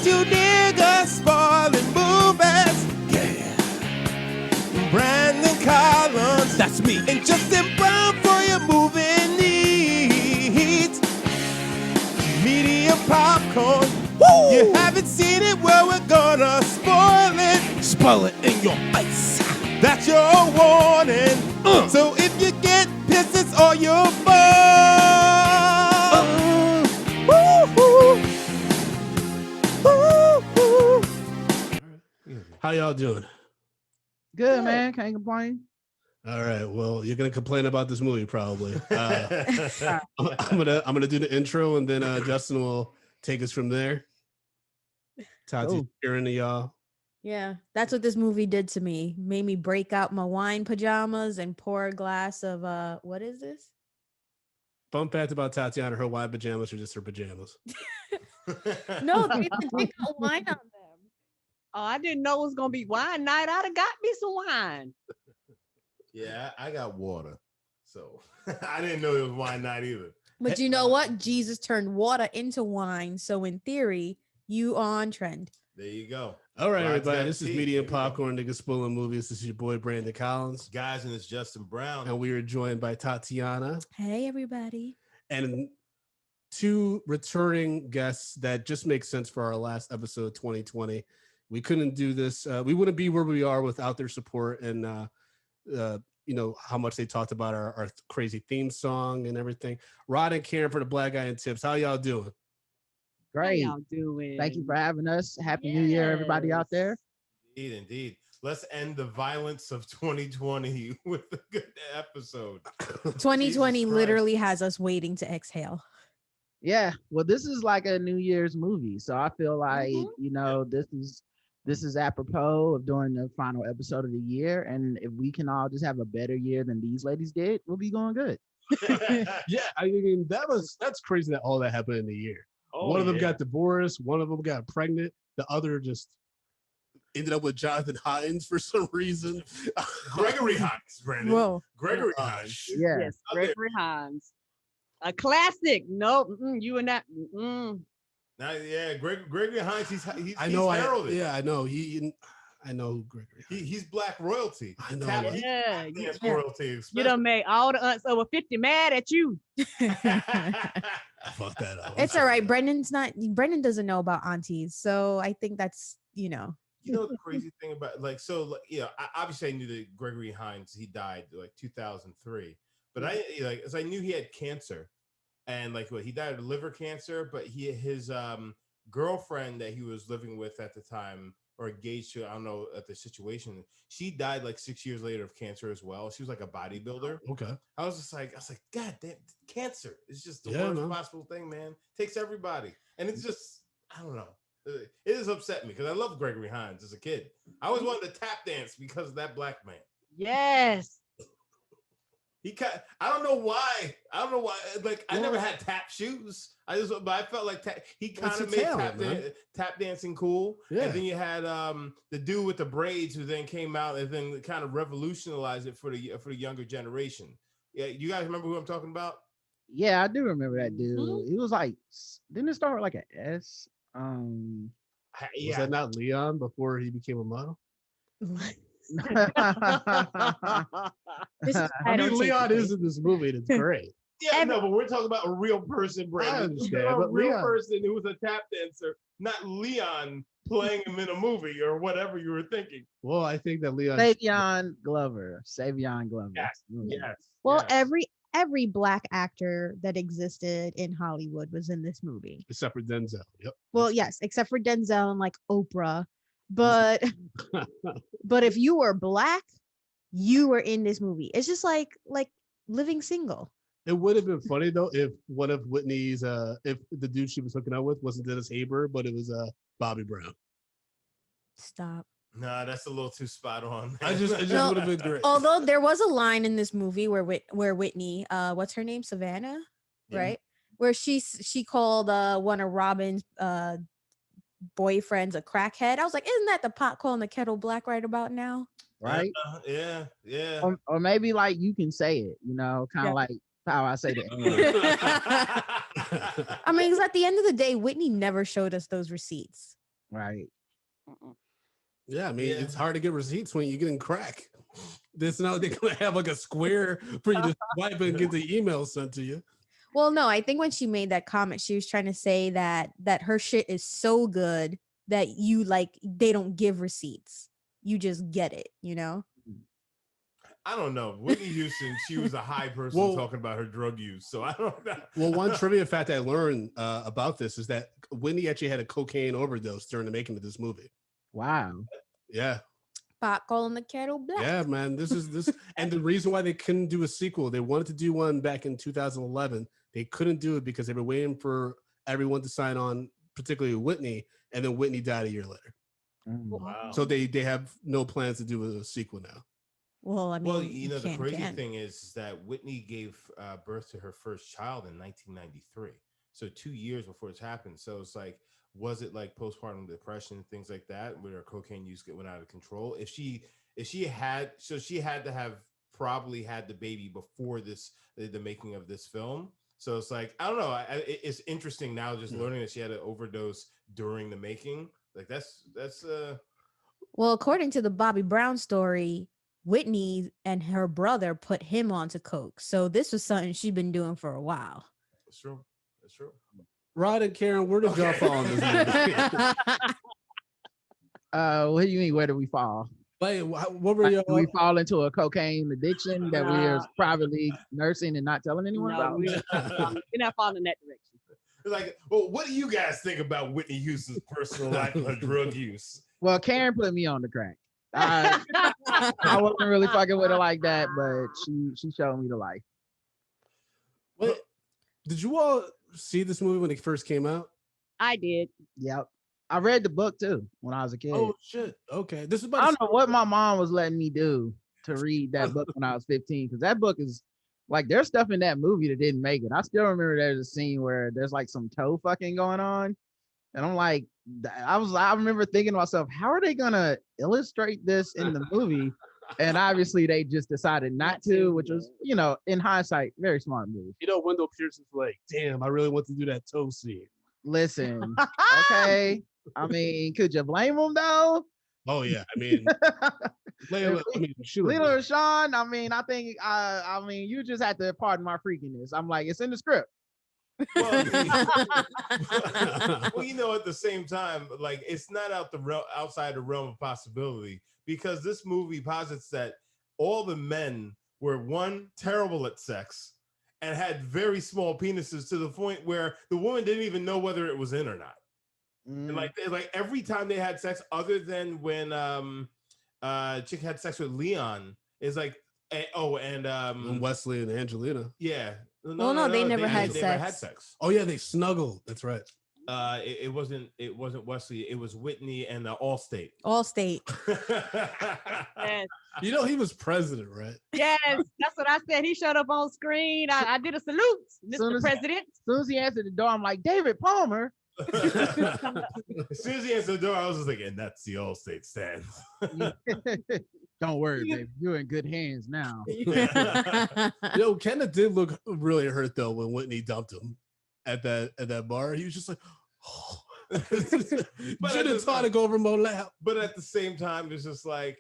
Got you niggas spoiling movies. Yeah. Brandon Collins, that's me. And Justin Brown for your movie needs. Media popcorn. Woo! You haven't seen it, well, we're gonna spoil it. Spoil it in your face. That's your warning. So if you get pissed, it's all your fault. How y'all doing? Good, man. Can't complain. All right. Well, you're gonna complain about this movie probably. I'm gonna do the intro, and then Justin will take us from there. Tati, hearing to y'all. Yeah, that's what this movie did to me. Made me break out my wine pajamas and pour a glass of what is this? Fun fact about Tatiana: her wine pajamas are just her pajamas. No, they got wine on them. Oh, I didn't know it was gonna be wine night. I'd have got me some wine. Yeah, I got water. So I didn't know it was wine night either. But you know what? Jesus turned water into wine. So in theory, you are on trend. There you go. All right, Rod's everybody. got This is tea. Media and Popcorn, Niggas Spoiling Movies. This is your boy Brandon Collins, Guys, and it's Justin Brown. and we are joined by Tatiana Hey, everybody. and two returning guests that just make sense for our last episode 2020. We couldn't do this. We wouldn't be where we are without their support and you know how much they talked about our crazy theme song and everything. Rod and Karen for the Black Guy and Tips. How y'all doing? Great. How y'all doing? Thank you for having us. Happy New Year, everybody out there. Indeed. Let's end the violence of 2020 with a good episode. 2020 literally has us waiting to exhale. Yeah. Well, this is like a New Year's movie, so I feel like you know this is apropos of doing the final episode of the year, and if we can all just have a better year than these ladies did, we'll be going good. Yeah, I mean that's crazy that all that happened in a year. One of them got divorced, one of them got pregnant, the other just ended up with Jonathan Hines for some reason. Gregory Hines, Brandon. Whoa. Gregory Hines. Yeah. Yes, Gregory Hines. A classic. Nope. You and that. Now, yeah, Gregory Hines, he's I know. heralded. I know. I know who Gregory. He's black royalty. I know. Tap Yeah, dance yeah. royalty. You done made all the aunts over 50 mad at you. Fuck that up. It's all right. Brendan doesn't know about aunties. So I think that's, You know the crazy thing about obviously I knew that Gregory Hines, he died like 2003, but I knew he had cancer, and he died of liver cancer, but his girlfriend that he was living with at the time or engaged to, I don't know at the situation, she died like 6 years later of cancer as well. She was like a bodybuilder. Okay. I was like, God damn, cancer is just the Yeah, worst man. possible thing, man. Takes everybody, and it's just I don't know. It has upset me because I love Gregory Hines as a kid. I always wanted to tap dance because of that black man. Yes. I don't know why. Like I never had tap shoes. But I felt like he kind It's of a made talent, tap dancing cool. Yeah. And then you had the dude with the braids who then came out and then kind of revolutionized it for the younger generation. Yeah, you guys remember who I'm talking about? Yeah, I do remember that dude. He was like, didn't it start with like an S? Was that not Leon before he became a model? I mean, Leon is in this movie, and it's great. Yeah, no, but we're talking about a real person, Brandon. I understand, A but real Leon- person who was a tap dancer, not Leon playing him in a movie or whatever you were thinking. Well, I think that Leon. Savion Glover. Yes, yes. well, yes. every black actor that existed in Hollywood was in this movie. Except for Denzel. Yep. Well, yes, except for Denzel and like Oprah. But but if you were black, you were in this movie. It's just like living single. It would have been funny though if one of Whitney's if the dude she was hooking up with wasn't Dennis Haber, but it was Bobby Brown. Stop. Nah, that's a little too spot on. It just No, would have been great. Although there was a line in this movie where Whitney, what's her name, Savannah, Yeah. right? Where she called one of Robin's boyfriends a crackhead. I was like, isn't that the pot calling the kettle black right about now? Right? Yeah. Or maybe like you can say it, kind of Yeah. like how I say that. I mean, because at the end of the day, Whitney never showed us those receipts. Right. Mm-mm. Yeah, I mean, Yeah. it's hard to get receipts when you're getting crack. There's no, they're gonna have like a square for you to swipe and get the email sent to you. Well, no, I think when she made that comment, she was trying to say that her shit is so good that you like they don't give receipts. You just get it, you know? I don't know. Whitney Houston, she was a high person Well- talking about her drug use. So I don't know. Well, one trivia fact I learned about this is that Whitney actually had a cocaine overdose during the making of this movie. Wow. Yeah, Pot calling the kettle black. yeah, man. This is this, and the reason why they couldn't do a sequel, they wanted to do one back in 2011. They couldn't do it because they were waiting for everyone to sign on, particularly Whitney, and then Whitney died a year later. Mm. Wow. So they have no plans to do a sequel now. Well, I mean, Well, you know, the crazy can. thing is that Whitney gave birth to her first child in 1993. So 2 years before it's happened. So it's like, was it like postpartum depression, things like that, where her cocaine use went out of control? If she had, so she had to have probably had the baby before the making of this film. So it's like, I don't know. It's interesting now just learning that she had an overdose during the making. Like that's Well, according to the Bobby Brown story, Whitney and her brother put him onto coke. So this was something she'd been doing for a while. It's true. It's true. Rod and Karen, where did y'all Okay. fall on this movie? What do you mean? Where do we fall? Like, what were Like, y'all? do we fall into a cocaine addiction that we're Nah. privately nursing and not telling anyone No, about? we're not falling in that direction. Like, well, what do you guys think about Whitney Houston's personal life and her drug use? Well, Karen put me on the crack. I wasn't really fucking with her like that, but she showed me the life. What, did you all see this movie when it first came out? I did. Yep. I read the book too when I was a kid. Oh shit! Okay, this is I about. don't know what my mom was letting me do to read that book when I was 15, because that book is like there's stuff in that movie that didn't make it. I still remember there's a scene where there's like some toe fucking going on. And I'm like, I remember thinking to myself, how are they gonna illustrate this in the movie? And obviously they just decided not to, which was, you know, in hindsight, very smart move. You know, Wendell Pierce is like, damn, I really want to do that toe scene. Listen, okay. I mean, could you blame them though? Oh yeah, I mean, Layla, I mean, she looked Little good. Sean, I mean, I think I mean, you just have to pardon my freakiness. I'm like, it's in the script. Well, well, you know, at the same time, like it's not outside the realm of possibility, because this movie posits that all the men were one, terrible at sex and had very small penises to the point where the woman didn't even know whether it was in or not. And like every time they had sex, other than when chick had sex with Leon, is like And Wesley and Angelina. yeah. No, they never had They never had sex. sex. Oh yeah, they snuggled. That's right. It wasn't Wesley. It was Whitney and Allstate. Allstate. Yes, You know, he was president, right? yes, that's what I said. He showed up on screen. I did a salute, Soon Mr. as- President. As soon as he answered the door, I'm like, David Palmer. As soon as he answered the door, I was just like, and that's the Allstate stand. Don't worry, baby. You're in good hands now. You know, Kenneth did look really hurt though when Whitney dumped him at that bar. He was just like, oh. But Should have taught to go over more lap. But at the same time, it's just like,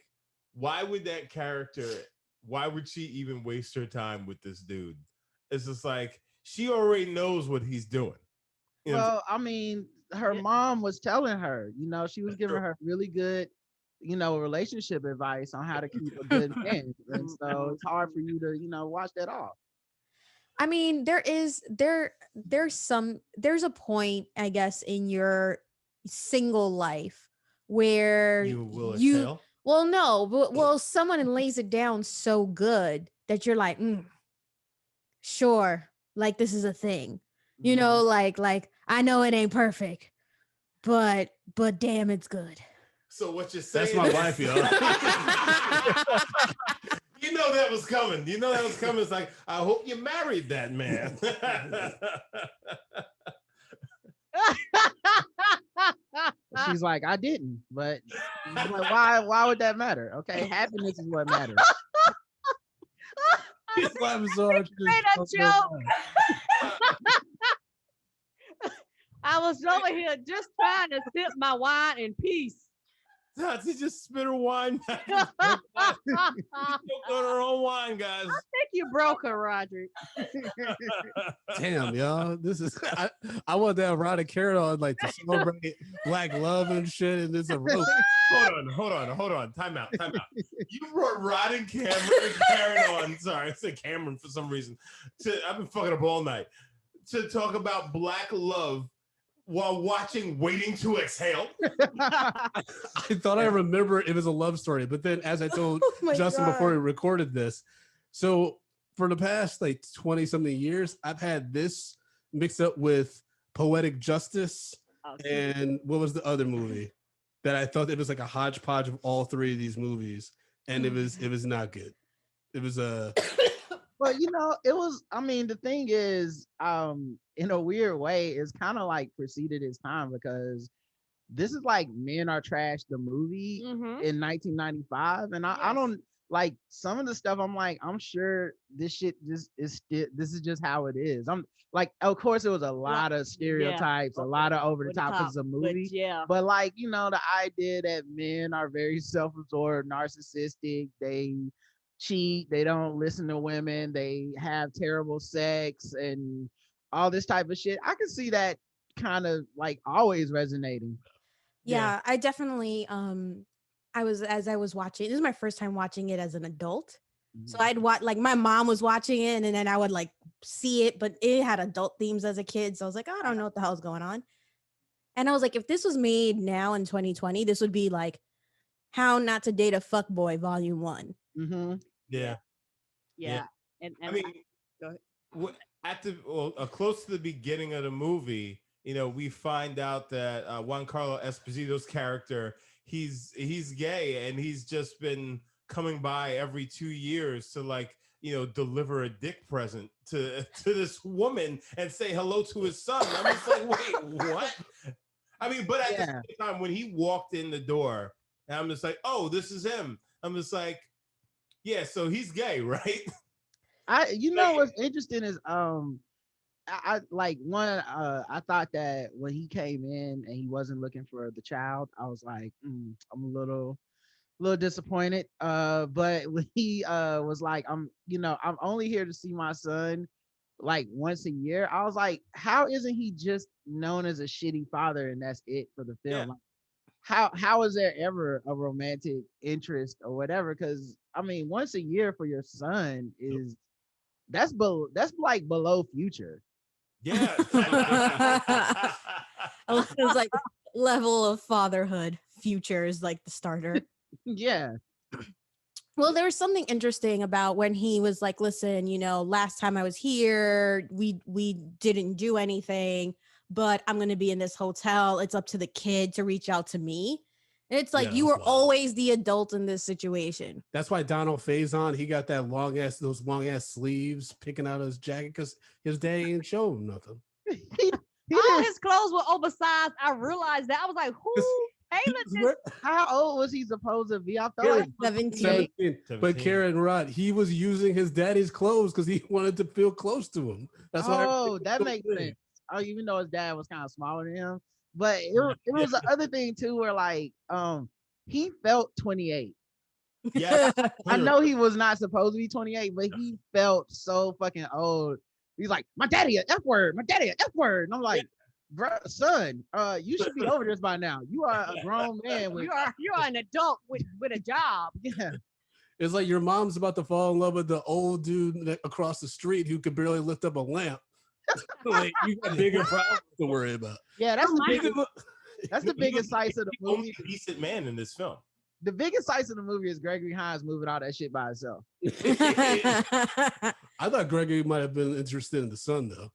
why would that character? Why would she even waste her time with this dude? It's just like she already knows what he's doing. You know, Well, I mean, her mom was telling her, you know, she was giving her really good, you know, relationship advice on how to keep a good man. And so it's hard for you to, you know, wash that off. I mean, there's a point, I guess, in your single life where you will you exhale. well, no, but well, someone lays it down so good that you're like, sure, like this is a thing. You know, like I know it ain't perfect, but damn, it's good. So what you're saying? That's my is- wife, yo. You know that was coming. You know that was coming. It's like, I hope you married that man. She's like, I didn't, but I'm like, why would that matter? Okay, happiness is what matters. His laughing so hard, she just Say that fucked joke. up. I was over here just trying to sip my wine in peace. Nazi just spit her wine. Choked I on her own wine, guys. think you broke her, Roderick. Damn, y'all. This is I want that Rod and Karen on like to celebrate black love and shit. And it's a rope. Hold on. Time out. You brought Rod and Karen on. Sorry, I said Cameron for some reason. I've been fucking up all night to talk about black love while watching Waiting to Exhale. I thought I remember it was a love story, but then as I told my Justin God. before we recorded this, so for the past like 20 something years, I've had this mixed up with Poetic Justice Oh, and what was the other movie that I thought it was like a hodgepodge of all three of these movies, and it was not good. It was Well, it was. I mean, the thing is, in a weird way, it's kind of like preceded its time because this is like Men Are Trash, the movie Mhm. in 1995, and I don't like some of the stuff. I'm like, I'm sure this shit just is still. This is just how it is. I'm like, of course, it was a lot of stereotypes, a lot of over the top because it's a movie. But yeah. But like, the idea that men are very self-absorbed, narcissistic, they cheat, they don't listen to women, they have terrible sex and all this type of shit. I can see that kind of like always resonating. Yeah, I definitely as I was watching, this is my first time watching it as an adult. So I'd watch, like, my mom was watching it and then I would like see it, but it had adult themes as a kid. So I was like, I don't know what the hell's going on. And I was like, if this was made now in 2020, this would be like How Not to Date a Fuckboy Volume 1. Mm-hmm. Yeah. Yeah. And I mean, go ahead. Close to the beginning of the movie, we find out that Giancarlo Esposito's character, he's gay, and he's just been coming by every 2 years to like, deliver a dick present to this woman and say hello to his son. I'm just like, wait, what? I mean, but at the same time, when he walked in the door, and I'm just like, oh, this is him. I'm just like, yeah, so he's gay, right? What's interesting is I like one I thought that when he came in and he wasn't looking for the child, I was like, I'm a little disappointed. But when he was like, I'm only here to see my son like once a year, I was like, how isn't he just known as a shitty father and that's it for the film? Yeah. Like, how is there ever a romantic interest or whatever? Because I mean, once a year for your son is that's like below Future. Yeah. It was like level of fatherhood. Future is like the starter. Yeah. Well, there was something interesting about when he was like, listen, last time I was here, we didn't do anything, but I'm going to be in this hotel. It's up to the kid to reach out to me. And it's like, Yeah, you were that's wild. always the adult in this situation. That's why Donald Faison, he got that those long ass sleeves picking out his jacket because his dad ain't show him nothing. He All didn't- his clothes were oversized. I realized that. I was like, who tailored this? how old was he supposed to be? I felt like 17. 17. But 17. Karen Rod, he was using his daddy's clothes because he wanted to feel close to him. That's why. that makes sense. Oh, even though his dad was kind of smaller than him, but it was the other thing too, where like he felt 28. Yeah. I know he was not supposed to be 28, but he felt so fucking old. He's like, my daddy a F word, my daddy a F word, and I'm like, bro, son, you should be over this by now. You are a grown man with You are an adult with a job. yeah. It's like your mom's about to fall in love with the old dude across the street who could barely lift up a lamp. Like, you got bigger problems to worry about. Yeah, that's the Think biggest, of- that's the biggest size of the The only movie. decent man in this film. The biggest size of the movie is Gregory Hines moving all that shit by himself. I thought Gregory might have been interested in the son though.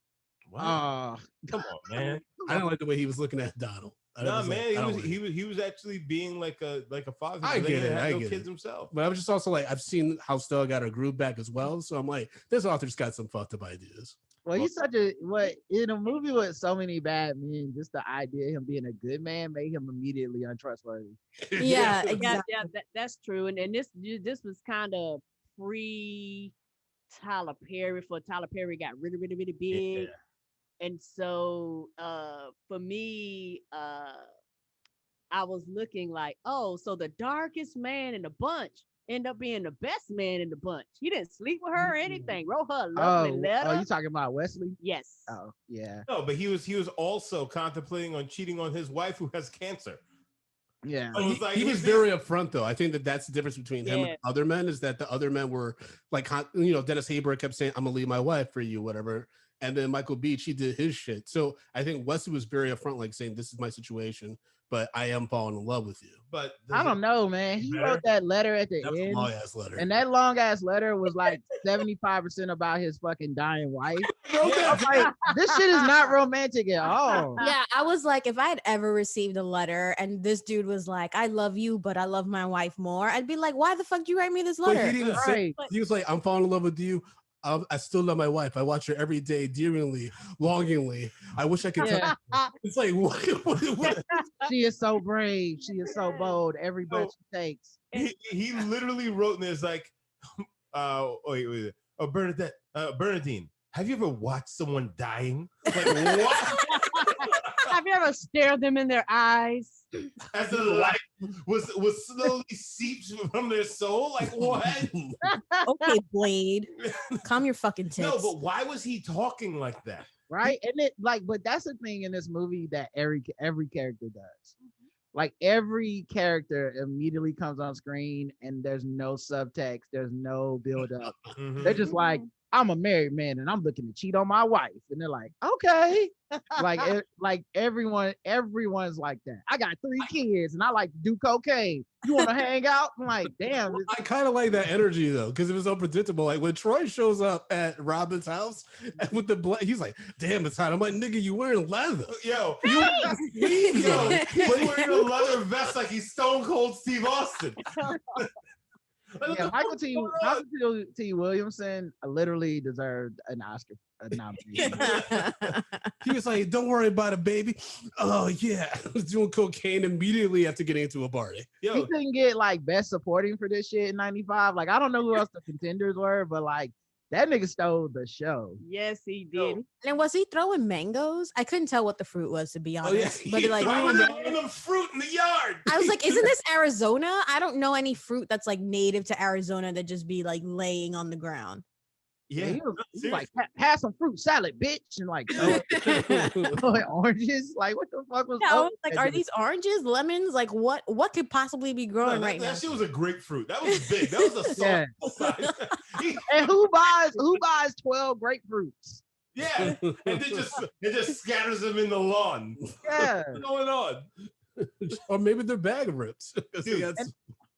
Wow. Come on, man. I didn't like the way he was looking at Donald. No, was like, man, I don't like it. he was actually being like a father. I because he get it, didn't have I no get kids it. himself. But I was just also like, I've seen how Stella got her groove back as well. So I'm like, this author's got some fucked up ideas. Well, he's such a in a movie with so many bad men, just the idea of him being a good man made him immediately untrustworthy. Yeah, Yeah, exactly. that's true. And this was kind of pre Tyler Perry before Tyler Perry got really, really, really big. And so for me, I was looking like, oh, so the darkest man in the bunch end up being the best man in the bunch. He didn't sleep with her or anything. Wrote her a lovely letter. Oh, you talking about Wesley? Yes. Oh, yeah. No, but he was also contemplating on cheating on his wife who has cancer. Yeah. So it was like He was very upfront, though. I think that's the difference between him Yeah. and other men is that the other men were like, you know, Dennis Haber kept saying, "I'm gonna leave my wife for you," whatever. And then Michael Beach, he did his shit. So I think Wesley was very upfront, like saying, "This is my situation, but I am falling in love with you." But I don't know, man. He wrote that letter at the That was a end. long ass letter. And that long ass letter was like 75% about his fucking dying wife. Yeah. I'm like, this shit is not romantic at all. Yeah, I was like, if I had ever received a letter and this dude was like, I love you, but I love my wife more, I'd be like, why the fuck did you write me this But he letter? didn't even say. Right. He was like, "I'm falling in love with you. I still love my wife. I watch her every day, dearingly, longingly. I wish I could Yeah. tell." It's like, what? She is so brave. She is so bold. Every breath she takes. He literally wrote in this like, wait. Oh, Bernadine, have you ever watched someone dying? Like what? Have you ever stared them in their eyes? As the light was slowly seeps from their soul? Like what? Okay, Blade, calm your fucking tits. No, but why was he talking like that? Right. And it like, but that's the thing in this movie that every character does. Like every character immediately comes on screen and there's no subtext, there's no build up. Mhm. They're just like, I'm a married man and I'm looking to cheat on my wife. And they're like, okay. Like everyone's like that. I got 3 kids and I like to do cocaine. You want to hang out? I'm like, damn. I kind of like that energy though, because it was unpredictable. Like when Troy shows up at Robin's house and with the he's like, "Damn, it's hot." I'm like, "Nigga, you wearing leather?" Yo, he's wearing a leather vest like he's Stone Cold Steve Austin. Yeah, Michael T. Williamson literally deserved an Oscar nomination. He was like, "Don't worry about it, baby." Oh yeah, I was doing cocaine immediately after getting into a party. He Yo, couldn't get like best supporting for this shit in '95. Like I don't know who else the contenders were, but like that nigga stole the show. Yes, he Yo. did. And was he throwing mangoes? I couldn't tell what the fruit was, to be honest. yeah. But like, why was there random fruit in the yard? I was like, isn't this Arizona? I don't know any fruit that's like native to Arizona that just be like laying on the ground. Yeah, He was like, have some fruit salad, bitch, and like throwing oranges. Like what the fuck was? Yeah, I up was like, with are that these oranges, lemons? Like what could possibly be growing right now? that shit was a grapefruit. That was big. That was a Yeah. size. dude? And who buys 12 grapefruits? Yeah, and then just scatters them in the lawn. Yeah, What's going on? Or maybe they're bag of rips. Dude,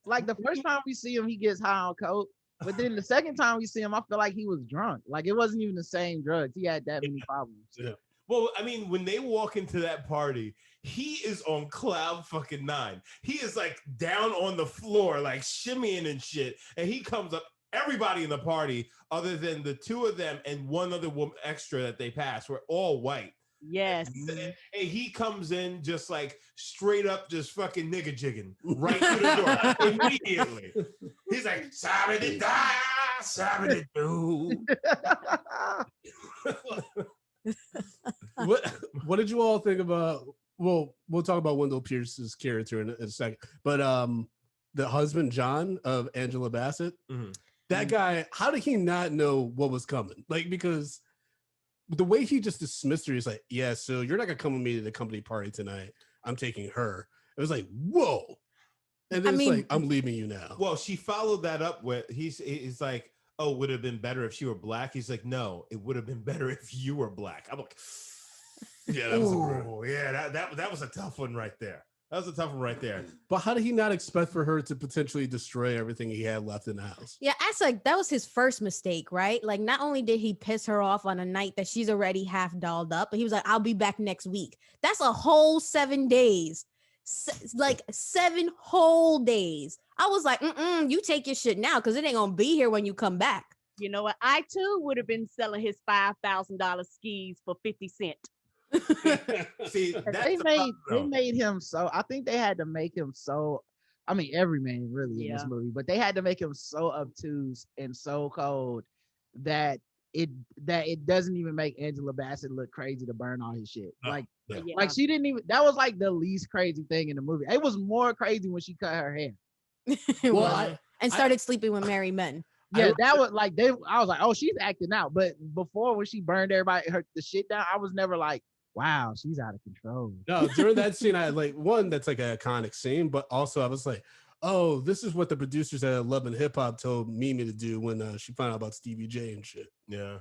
like the first time we see him, he gets high on coke. But then the second time we see him, I feel like he was drunk. Like it wasn't even the same drugs. He had that many problems. Yeah. Well, I mean, when they walk into that party, he is on cloud fucking 9. He is like down on the floor, like shimmying and shit. And he comes up, everybody in the party, other than the 2 of them and one other woman extra that they passed, were all white. Yes. And he comes in just like straight up, just fucking nigga jigging right through the door immediately. He's like, "Sabidi da, sabidi do." What did you all think about? Well, we'll talk about Wendell Pierce's character in a second, but the husband John of Angela Bassett, Mhm. that guy, how did he not know what was coming? Like because the way he just dismissed her, he's like, "Yeah, so you're not gonna come with me to the company party tonight. I'm taking her." It was like, whoa. And then I it's mean- like, "I'm leaving you now." Well, she followed that up with he's like, "Oh, would have been better if she were black." He's like, "No, it would have been better if you were black." I'm like, Yeah, that was that was a tough one right there. That was a tough one right there. But how did he not expect for her to potentially destroy everything he had left in the house? Yeah, that's like that was his first mistake, right? Like not only did he piss her off on a night that she's already half dolled up, but he was like, "I'll be back next week." That's a whole 7 days. Like 7 whole days. I was like, you take your shit now because it ain't gonna be here when you come back. You know what? I too would have been selling his $5,000 skis for 50 cents. See, that's they the made problem, they though. made him so. I think they had to make him so. I mean, every man really in this Yeah. movie, but they had to make him so obtuse and so cold that it doesn't even make Angela Bassett look crazy to burn all his shit. No, Like no. Yeah. like she didn't even. That was like the least crazy thing in the movie. It was more crazy when she cut her hair. It Well, was. And started sleeping with married men. Yeah, that was like I was like, oh, she's acting out. But before when she burned everybody the shit down, I was never like, wow, she's out of control. No, during that scene, I like one that's like an iconic scene, but also I was like, oh, this is what the producers at Love and Hip Hop told Mimi to do when she found out about Stevie J and shit. Yeah.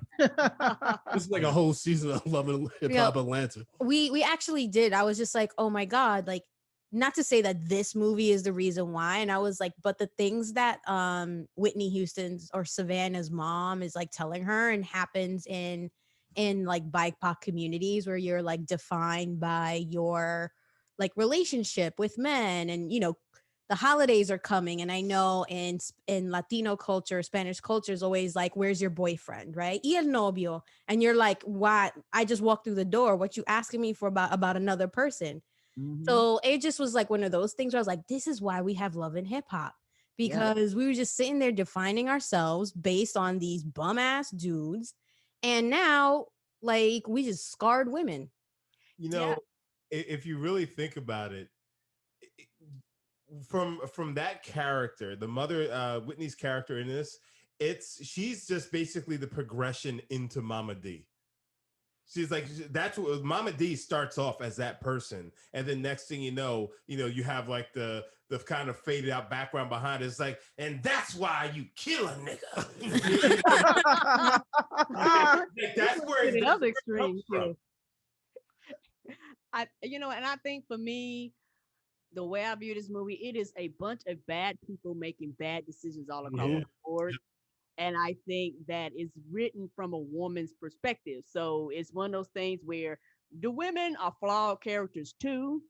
This is like a whole season of Love and Hip Hop Atlanta. We actually did. I was just like, oh my God, like, not to say that this movie is the reason why. And I was like, but the things that Whitney Houston's or Savannah's mom is like telling her and happens in like BIPOC communities where you're like defined by your like relationship with men, and you know, the holidays are coming, and I know in Latino culture, Spanish culture is always like, where's your boyfriend, right? Y el novio. And you're like, why? I just walked through the door. What you asking me for about another person? Mhm. So it just was like one of those things where I was like, this is why we have Love and Hip Hop, because we were just sitting there defining ourselves based on these bum ass dudes. And now, like, we just scarred women. You know, if you really think about it, from that character, the mother, Whitney's character in this, she's just basically the progression into Mama D. She's like, that's what Mama D starts off as, that person, and then next thing you know, you have like the kind of faded out background behind it. It's like, and that's why you kill a nigga. Like, that's where the that's other where it extreme comes from. too. And I think for me, the way I view this movie, it is a bunch of bad people making bad decisions all across Yeah. the board. And I think that is written from a woman's perspective. So it's one of those things where the women are flawed characters too,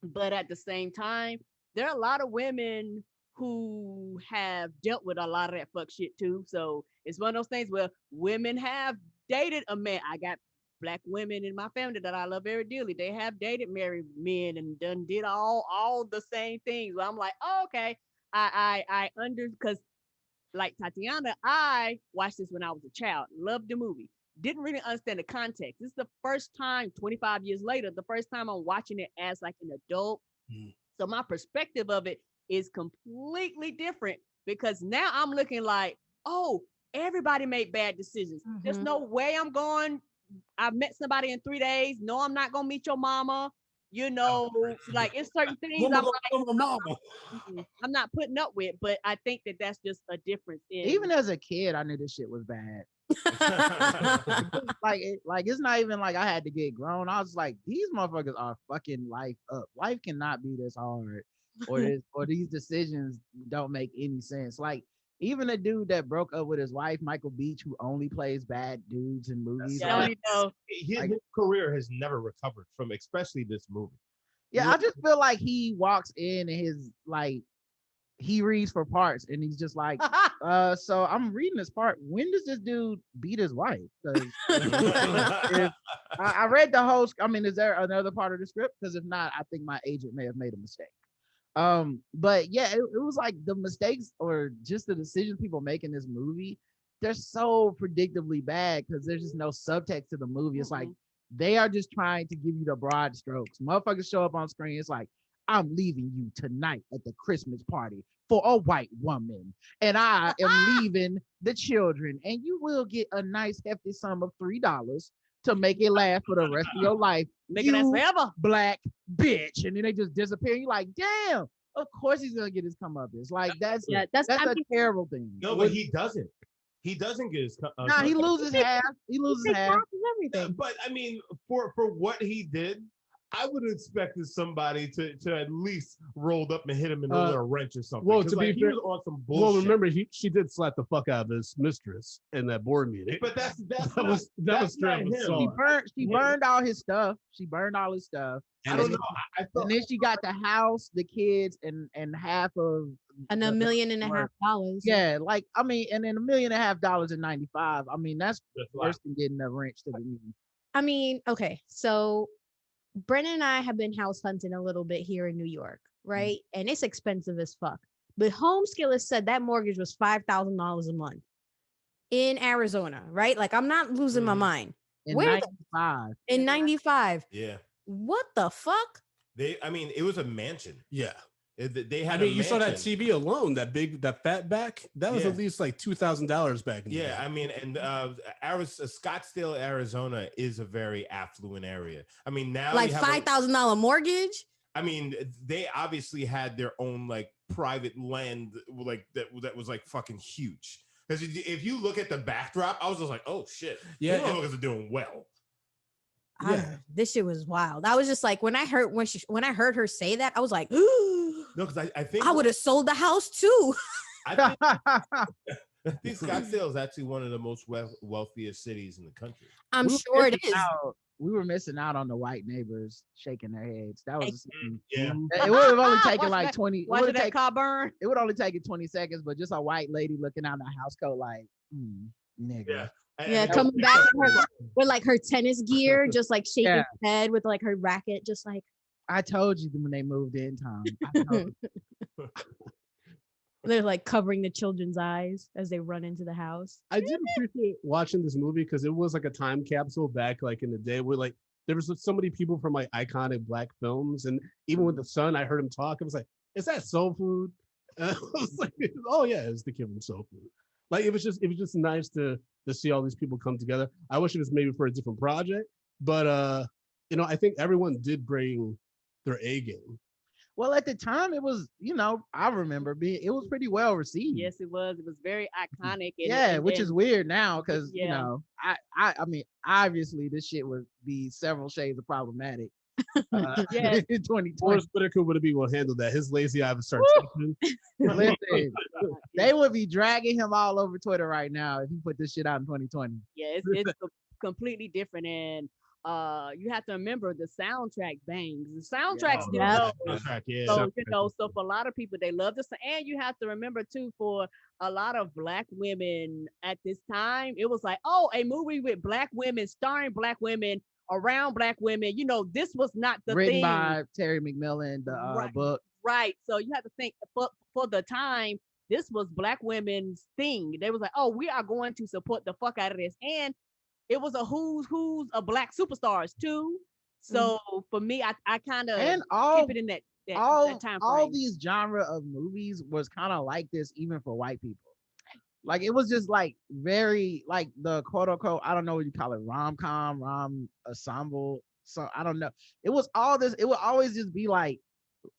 but at the same time, there are a lot of women who have dealt with a lot of that fuck shit too. So it's one of those things where women have dated a man. I got Black women in my family that I love very dearly. They have dated married men and did all the same things. Where I'm like, oh, okay, I under, because like Tatiana, I watched this when I was a child, loved the movie, didn't really understand the context. This is the first time, 25 years later, the first time I'm watching it as like an adult. So my perspective of it is completely different, because now I'm looking like, oh, everybody made bad decisions. There's no way I'm going. I met somebody in 3 days. No, I'm not gonna meet your mama. You know, like it's certain things I'm not putting up with, but I think that that's just a difference. Even as a kid, I knew this shit was bad. Like it's not even like I had to get grown. I was like, these motherfuckers are fucking life up. Life cannot be this hard, or these decisions don't make any sense. Like even a dude that broke up with his wife, Michael Beach, who only plays bad dudes in movies. Yeah, like, His Like- career has never recovered from, especially this movie. yeah, I just feel like he walks in and his like he reads for parts and he's just like, so I'm reading this part. When does this dude beat his wife? 'Cause if I read the whole. I mean, is there another part of the script? Because if not, I think my agent may have made a mistake. But yeah, it was like the mistakes or just the decisions people make in this movie, they're so predictably bad because there's just no subtext to the movie. It's like they are just trying to give you the broad strokes. Motherfuckers show up on screen. It's like, I'm leaving you tonight at the Christmas party for a white woman, and I am leaving the children, and you will get a nice hefty sum of $3 to make it last for the rest of your life. making that You forever. black bitch, and then they just disappear. You're like, damn, of course he's gonna get his comeuppance. Like that's That's a I mean, terrible thing. No, but he doesn't. He doesn't get his. Nah, he loses half. He loses take half. half of everything. But I mean, for what he did, I would have expected somebody to at least rolled up and hit him in a little wrench or something. well, 'Cause, to be like, he fair- was on some Well, bullshit. remember she did slap the fuck out of his mistress in that board meeting. But that's that was that's straight not up him. assault. She burned all his stuff. She burned all his stuff. I don't know. I felt And then she got the house, the kids, and half of And the- $1.5 million. Yeah, like I mean, and then $1.5 million in '95. I mean, that's that's like, worse than getting a wrench to the knee. I mean, okay, so Brennan and I have been house hunting a little bit here in New York, right? And it's expensive as fuck. But Home Skillet said that mortgage was $5,000 a month. in Arizona, right? Like I'm not losing my Mhm. mind. In Where the- 95. In 95. Yeah. What the fuck? I mean, it was a mansion. Yeah. They I had mean, a you saw that mansion. TV alone, that fat back, that was Yeah. at least like $2,000 back in the Yeah, day. I mean, and Scottsdale, Arizona is a very affluent area. I mean, now Like you have $5,000 mortgage? I mean, they obviously had their own like private land, like that was like fucking huge. Because if you look at the backdrop, I was just like, oh shit, Yeah, these motherfuckers are doing well. I don't Yeah. know. This shit was wild. I was just like, when I heard her say that, I was like, No, because I think I would have sold the house too. I think, I think Scottsdale is actually one of the most wealthiest cities in the country. I'm We were sure it missing is. out- We were missing out on the white neighbors shaking their heads. That was Yeah. it would have only taken Watch like that- 20. It Watching would that take car burn. it would only take it 20 seconds, but just a white lady looking out the house coat like, nigga. Yeah. Yeah, And- coming back with like her tennis gear, just like shaking Yeah. her head with like her racket, just like I told you when they moved in, Tom. I told you. they're like covering the children's eyes as they run into the house. I did appreciate watching this movie because it was like a time capsule back like in the day where like there was so many people from like iconic black films, and even with the son, I heard him talk. I was like, "Is that soul food?" And I was like, "Oh yeah, it's the kid from Soul Food." Like it was just nice to see all these people come together. I wish it was maybe for a different project, but I think everyone did bring their A game. Well, at the time, it was, I remember it was pretty well received. Yes, it was. It was very iconic. And, Yeah, and which then- is weird now because Yeah. I mean, obviously this shit would be several shades of problematic. Yes. In 2020. Forrest Whitaker would be able to handle that. His lazy eye would start taking. Listen, they would be dragging him all over Twitter right now if he put this shit out in 2020. Yeah, it's completely different, and you have to remember the soundtrack bangs. The soundtrack still Yeah. goes. Yeah. So so for a lot of people, they love this, and you have to remember too, for a lot of black women at this time, it was like, oh, a movie with black women, starring black women, around black women. This was not the Written thing, by Terry McMillan, the Right. book. right? So you have to think for the time, this was black women's thing. They was like, oh, we are going to support the fuck out of this, and it was a who's of black superstars too. So for me, I kind of And keep it in that that time all frame. these genre of movies was kind of like this even for white people. Like it was just like very like the quote unquote, I don't know what you call it, rom-com, rom ensemble. So I don't know. It was all this, it would always just be like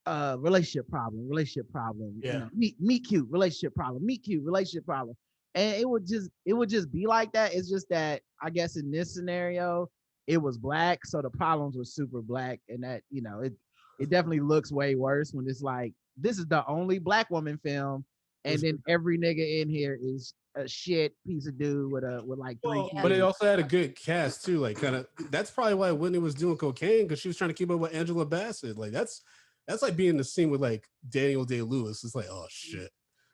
relationship problem. Yeah. Meet cute, relationship problem, meet cute, relationship problem. And it would just be like that. It's just that I guess in this scenario, it was black, so the problems were super black, and that it definitely looks way worse when it's like this is the only black woman film, and then every nigga in here is a shit piece of dude with like three. Well, But it kids. also had a good cast too. Like kind of that's probably why Whitney was doing cocaine because she was trying to keep up with Angela Bassett. Like that's like being in the scene with like Daniel Day-Lewis. It's like, oh shit.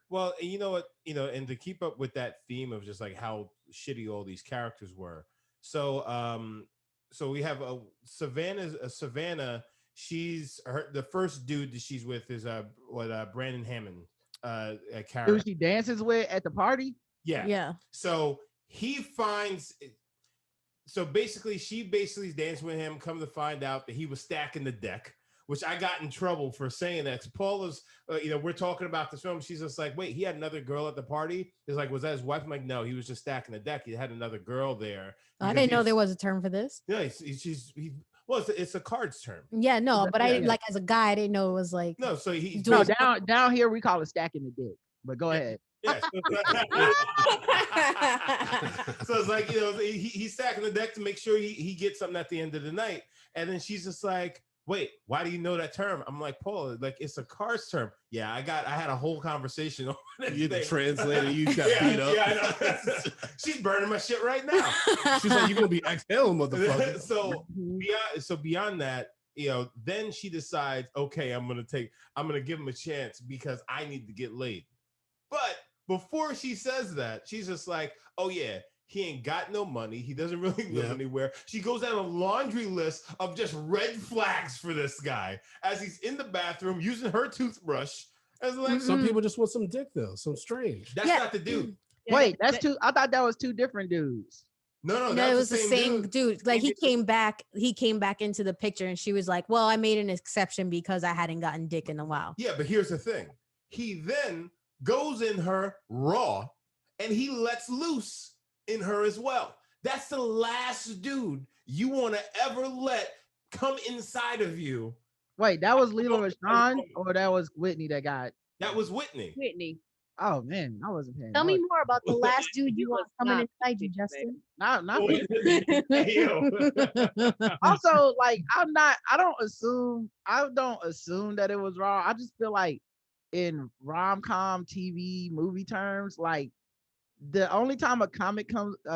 Well, and you know what, and to keep up with that theme of just like how shitty all these characters were. So, so we have Savannah. She's the first dude that she's with is Brandon Hammond a Who character. she dances with at the party? Yeah. Yeah. So he finds. So basically, she is dancing with him. Come to find out that he was stacking the deck, which I got in trouble for saying that. Paula's, we're talking about this film. She's just like, wait, he had another girl at the party. It's like, was that his wife? I'm like, no, he was just stacking the deck. He had another girl there. I didn't know there was a term for this. Yeah, it's a cards term. Yeah, no, but I Yeah. like as a guy, I didn't know it was like No, so he's No, Doing- down here we call it stacking the dick. But go ahead. yeah. So it's like, he's stacking the deck to make sure he gets something at the end of the night. And then she's just like, wait, why do you know that term? I'm like, Paul, like it's a cards term. Yeah, I had a whole conversation on that You the thing. translator, you got Yeah, beat up. yeah, I know. She's burning my shit right now. She's like, you're gonna be exhale, motherfucker. So beyond that, then she decides, okay, I'm gonna give him a chance because I need to get laid. But before she says that, she's just like, oh yeah, he ain't got no money. He doesn't really live Yeah. anywhere. She goes down a laundry list of just red flags for this guy as he's in the bathroom using her toothbrush. As like, Some people just want some dick though, some strange. that's Yeah. not the dude. Yeah, Wait, that's that- two. I thought that was two different dudes. No, No, that's it was the same dude. dude. Like Same he dude. came back into the picture, and she was like, "Well, I made an exception because I hadn't gotten dick in a while." Yeah, but here's the thing. He then goes in her raw and he lets loose in her as well. That's the last dude you want to ever let come inside of you. Wait, that was Lilo Rashawn or that was Whitney that got. That was Whitney. Whitney. Oh man, I wasn't paying. Tell I me was- more about the last dude you You want was coming not inside you, baby. Justin. not Hey, yo. also like I don't assume that it was wrong. I just feel like in rom-com TV movie terms, like the only time a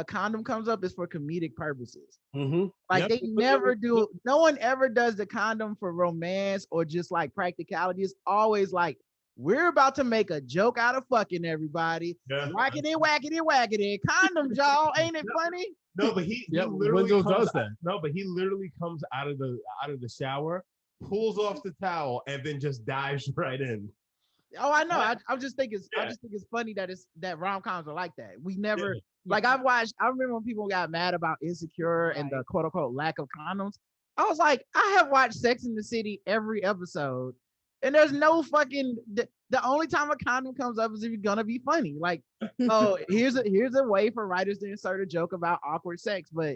condom comes up is for comedic purposes. Mm-hmm. Like they never do, no one ever does the condom for romance or just like practicality. It's always like, we're about to make a joke out of fucking everybody. Yeah. Whackity, whackity, whackity. Condoms, y'all. Ain't it funny? No, but he Yeah, literally Wendell comes does out- that. No, but he literally comes out of the shower, pulls off the towel, and then just dives right in. Oh, I know. I just think it's Yeah. funny that rom-coms are like that. We never Yeah. like I remember when people got mad about Insecure and the quote unquote lack of condoms. I was like, I have watched Sex in the City every episode, and there's no fucking the only time a condom comes up is if you're gonna be funny. Like, oh, here's a way for writers to insert a joke about awkward sex, but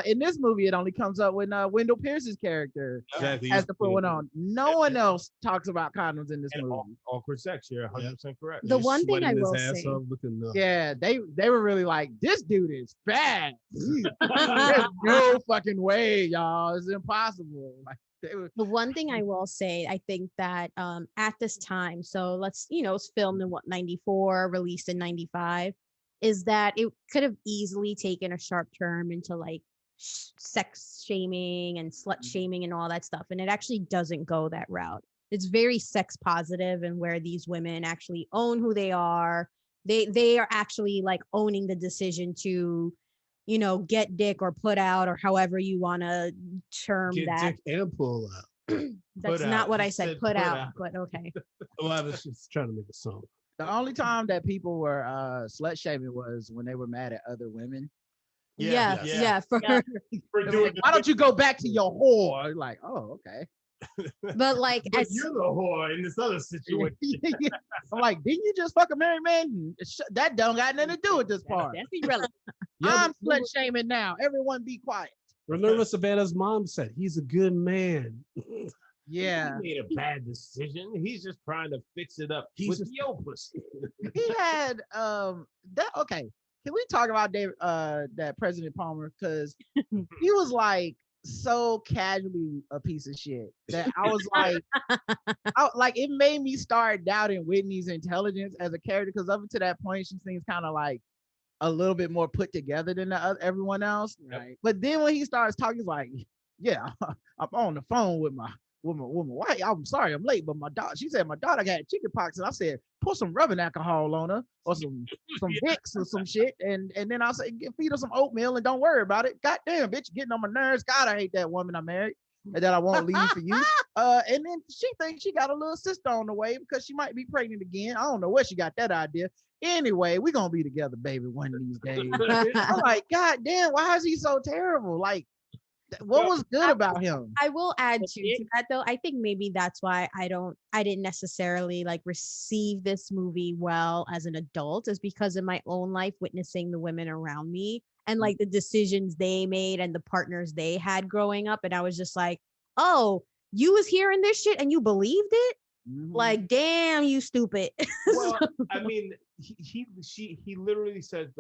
in this movie, it only comes up when Wendell Pierce's character Exactly. has to put one on. No one else talks about condoms in this And movie. awkward sex. You're 100% correct. The one thing I Sweating his will ass say- off, looking Yeah, they were really like, this dude is fat. There's no fucking way, y'all. It's impossible. Like they were. The one thing I will say, I think that at this time, so it's filmed in 94, released in 95, is that it could have easily taken a sharp turn into like sex shaming and slut shaming and all that stuff. And it actually doesn't go that route. It's very sex positive, and where these women actually own who they are. They are actually like owning the decision to, get dick or put out, or however you want to term get that. dick and pull out. That's Put not out. what I You said. said Put put out, out. but okay. Well, I was just trying to make a song. The only time that people were slut shaming was when they were mad at other women. Yeah, yeah. for Yeah. For They were doing like, why don't you go back to your whore? Like, oh, okay. but like But as you're the whore in this other situation. I'm like, didn't you just fuck a married man? That don't got nothing to do with this part. That's irrelevant. I'm slut shaming now. Everyone be quiet. Remember Savannah's mom said, he's a good man. Yeah. He made a bad decision. He's just trying to fix it up. He's with just- your pussy. He had that okay. Can we talk about that President Palmer? Because he was like so casually a piece of shit that I was like, it made me start doubting Whitney's intelligence as a character, because up to that point she seems kind of like a little bit more put together than everyone else. Right. But then when he starts talking, he's like, yeah, I'm on the phone with my wife. I'm sorry I'm late, but my daughter, she said my daughter got chicken pox, and I said put some rubbing alcohol on her or some Vicks or some shit, and then I said feed her some oatmeal and don't worry about it. God damn, bitch, getting on my nerves. God, I hate that woman I married and that I won't leave for you. And then she thinks she got a little sister on the way because she might be pregnant again. I don't know where she got that idea. Anyway, we're gonna be together, baby, one of these days. I'm like, God damn, why is he so terrible? Like, what was good about him? I will add But to that though. I think maybe that's why I didn't necessarily like receive this movie well as an adult, is because in my own life witnessing the women around me and like the decisions they made and the partners they had growing up, and I was just like, oh, you was hearing this shit and you believed it? Mhm. Like, damn, you stupid. Well, I mean, he literally said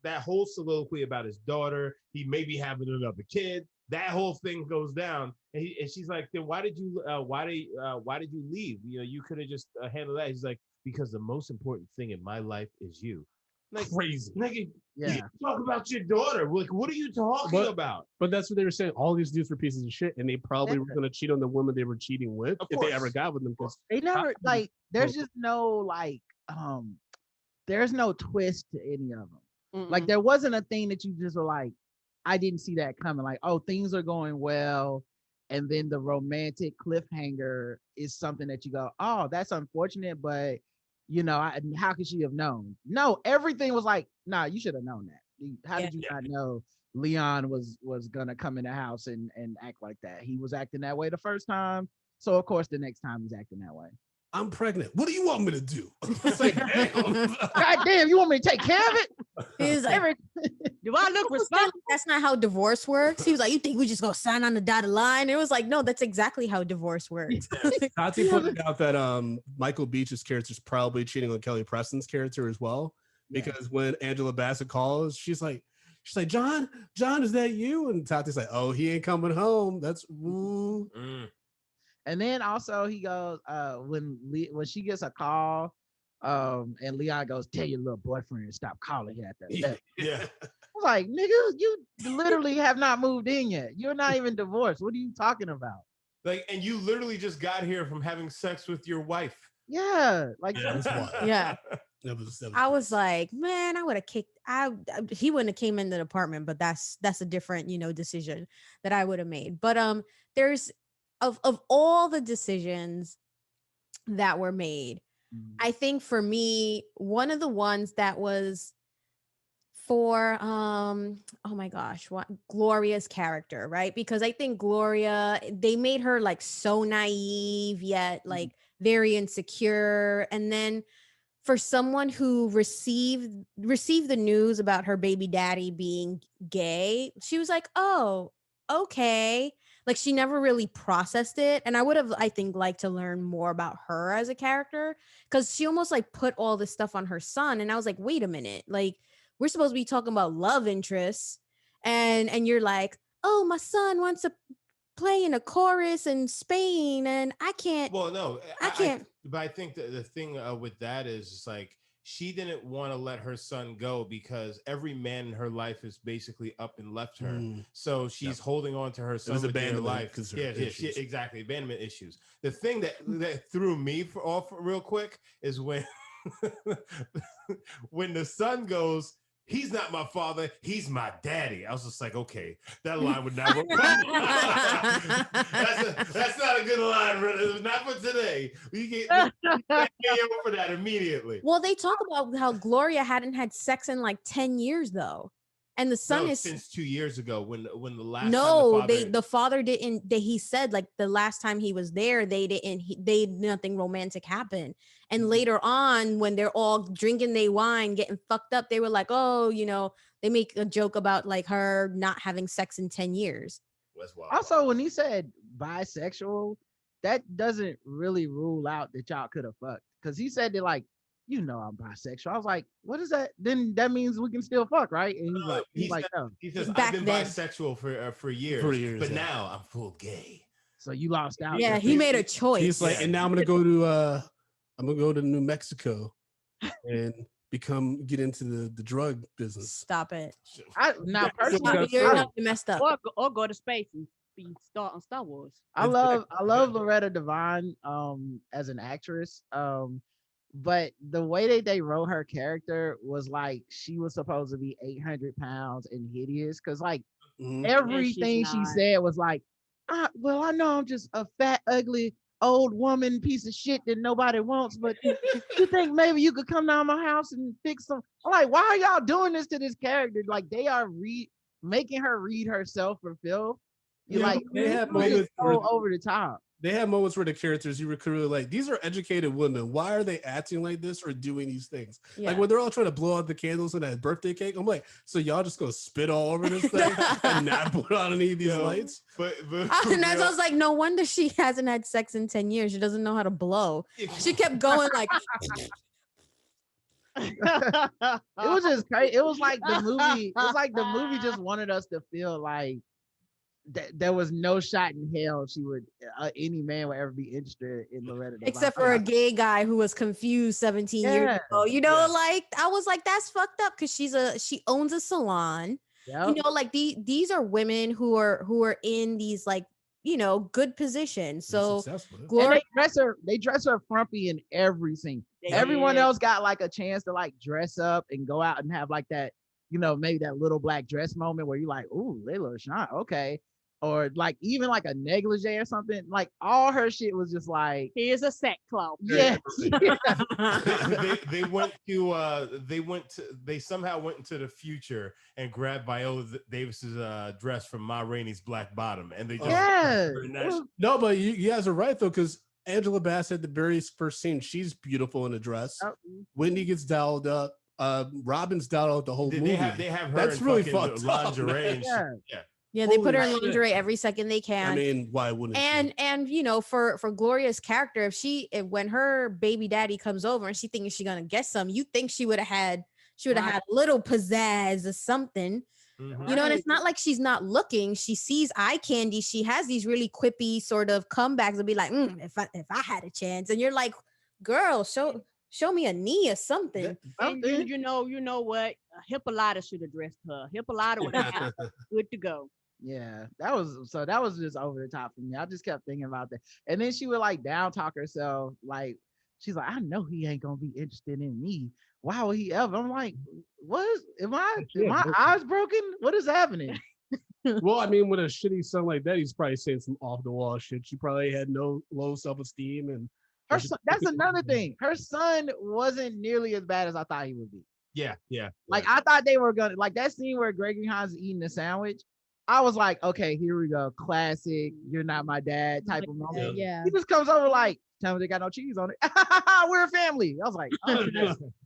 that whole soliloquy about his daughter. He may be having another kid. That whole thing goes down, and she's like, "Then why did you leave? You could have just handled that." He's like, "Because the most important thing in my life is you." Like, Crazy. nigga, Yeah. talk about your daughter. Like, what are you talking But- about? But that's what they were saying. All these dudes were pieces of shit, and they probably were Yeah. going to cheat on the woman they were cheating with Of if they ever course. got with them. Because They never like. There's Well- just no like. There's no twist to any of them. Like Mm-mm. there wasn't a thing that you just were like, I didn't see that coming. Like, oh, things are going well, and then the romantic cliffhanger is something that you go, oh, that's unfortunate, but how could she have known? No, everything was like, nah, you should have known that. How did you not know Leon was gonna come in the house and act like that? He was acting that way the first time, so of course the next time he's acting that way. I'm pregnant. What do you want me to do? It's like, damn. God damn, you want me to take care of it? He's like, Do I look almost said, responsible? that's not how divorce works. He was like, you think we just gonna sign on the dotted line? It was like, no, that's exactly how divorce works. Tati pointed out that Michael Beach's character is probably cheating on Kelly Preston's character as well, because when Angela Bassett calls, she's like, John, is that you? And Tati's like, oh, he ain't coming home. That's woo. And then also he goes, when she gets a call, and Leon goes, tell your little boyfriend to stop calling you at that. Yeah. I was like, nigga, you literally have not moved in yet. You're not even divorced. What are you talking about? Like, and you literally just got here from having sex with your wife. Yeah, like That's wild. Yeah. That was I was like, man, I would have kicked. He wouldn't have came in the apartment, but that's a different, decision that I would have made. But there's of all the decisions that were made, I think for me, one of the ones that was for oh my gosh, what Gloria's character, right? Because I think Gloria, they made her like so naive yet like very insecure, and then for someone who received the news about her baby daddy being gay, she was like, oh, okay. Like she never really processed it. And I would have, I think, liked to learn more about her as a character, because she almost like put all this stuff on her son. And I was like, wait a minute, like we're supposed to be talking about love interests. And you're like, oh, my son wants to play in a chorus in Spain and I can't. Well, no, I can't. But I think that the thing with that is just like, she didn't want to let her son go because every man in her life is basically up and left her. So she's holding on to her son with their life. Yeah, exactly. Abandonment issues. The thing that threw me off real quick is when when the son goes, he's not my father, he's my daddy. I was just like, okay, that line would never that's not a good line, brother. Not for today. We get for that immediately. Well, they talk about how Gloria hadn't had sex in like 10 years though. And the son is since 2 years ago when the last the father didn't. He said like the last time he was there, nothing romantic happened. And later on, when they're all drinking their wine, getting fucked up, they were like, oh, they make a joke about like her not having sex in 10 years. That's wild. Also, when he said bisexual, that doesn't really rule out that y'all could have fucked, because he said that like, I'm bisexual. I was like, what is that? Then that means we can still fuck, right? And he's like, no. He says, Back I've been then. bisexual for years, but now I'm full gay. So you lost out. Yeah, he made a choice. He's like, and now I'm gonna go to New Mexico and get into the drug business. Stop it. Personally, You're not messed up. Or go to space and be start on Star Wars. I love Loretta Devine as an actress. But the way that they wrote her character was like she was supposed to be 800 pounds and hideous, because like everything she said was like, well, I know I'm just a fat, ugly, old woman piece of shit that nobody wants, but you think maybe you could come down my house and fix some? I'm like, why are y'all doing this to this character? Like they are making her read herself for Phil. They have moments so over the top. They have moments where the characters you were clearly like, these are educated women. Why are they acting like this or doing these things? Yeah. Like when they're all trying to blow out the candles in that birthday cake, I'm like, so y'all just gonna spit all over this thing and not put on any of these lights? But And I was like, no wonder she hasn't had sex in 10 years. She doesn't know how to blow. She kept going like. It was just crazy. It was like the movie. It was like the movie just wanted us to feel like there was no shot in hell she would any man would ever be interested in Loretta Devine. Except for a gay guy who was confused 17 years ago. Like I was like, that's fucked up, because she owns a salon. Yep. Like these are women who are in these like, good positions. So Gloria, they dress her frumpy in every scene. Everyone else got like a chance to like dress up and go out and have like that, maybe that little black dress moment where you're like, ooh, they look shy. Okay. or like even like a negligee or something. Like all her shit was just like, Here's a sackcloth. yes, they somehow went into the future and grabbed Viola Davis's dress from Ma Rainey's Black Bottom, and they just yeah. very nice. No, but you guys are right though, because Angela Bassett, the very first scene, she's beautiful in a dress. Oh. Whitney gets dolled up. Robin's dolled up the whole movie. They have her That's in really fucking fucked up, lingerie and Yeah. shit. Yeah, they put her in Holy shit. lingerie every second they can. I mean, why wouldn't she? and you know, for Gloria's character, if when her baby daddy comes over and she thinks she's gonna get some, you think she would have had a little pizzazz or something. Mhm. You know, and it's not like she's not looking. She sees eye candy. She has these really quippy sort of comebacks and be like, if I had a chance. And you're like, girl, show me a knee or something. And you know what? Hippolyta should have dressed her. Hippolyta would have had her good to go. Yeah, that was just over the top for me. I just kept thinking about that. And then she would like down talk herself. Like, she's like, I know he ain't gonna be interested in me. Why would he ever? I'm like, am my eyes broken? What is happening? Well, I mean, with a shitty son like that, he's probably saying some off the wall shit. She probably had no low self-esteem, and Her son, that's another thing. Her son wasn't nearly as bad as I thought he would be. Yeah. Like, I thought they were gonna, like, that scene where Gregory Hines is eating the sandwich. I was like, okay, here we go, classic. You're not my dad type of moment. Yeah. He just comes over like, tell me they got no cheese on it. We're a family. I was like, oh,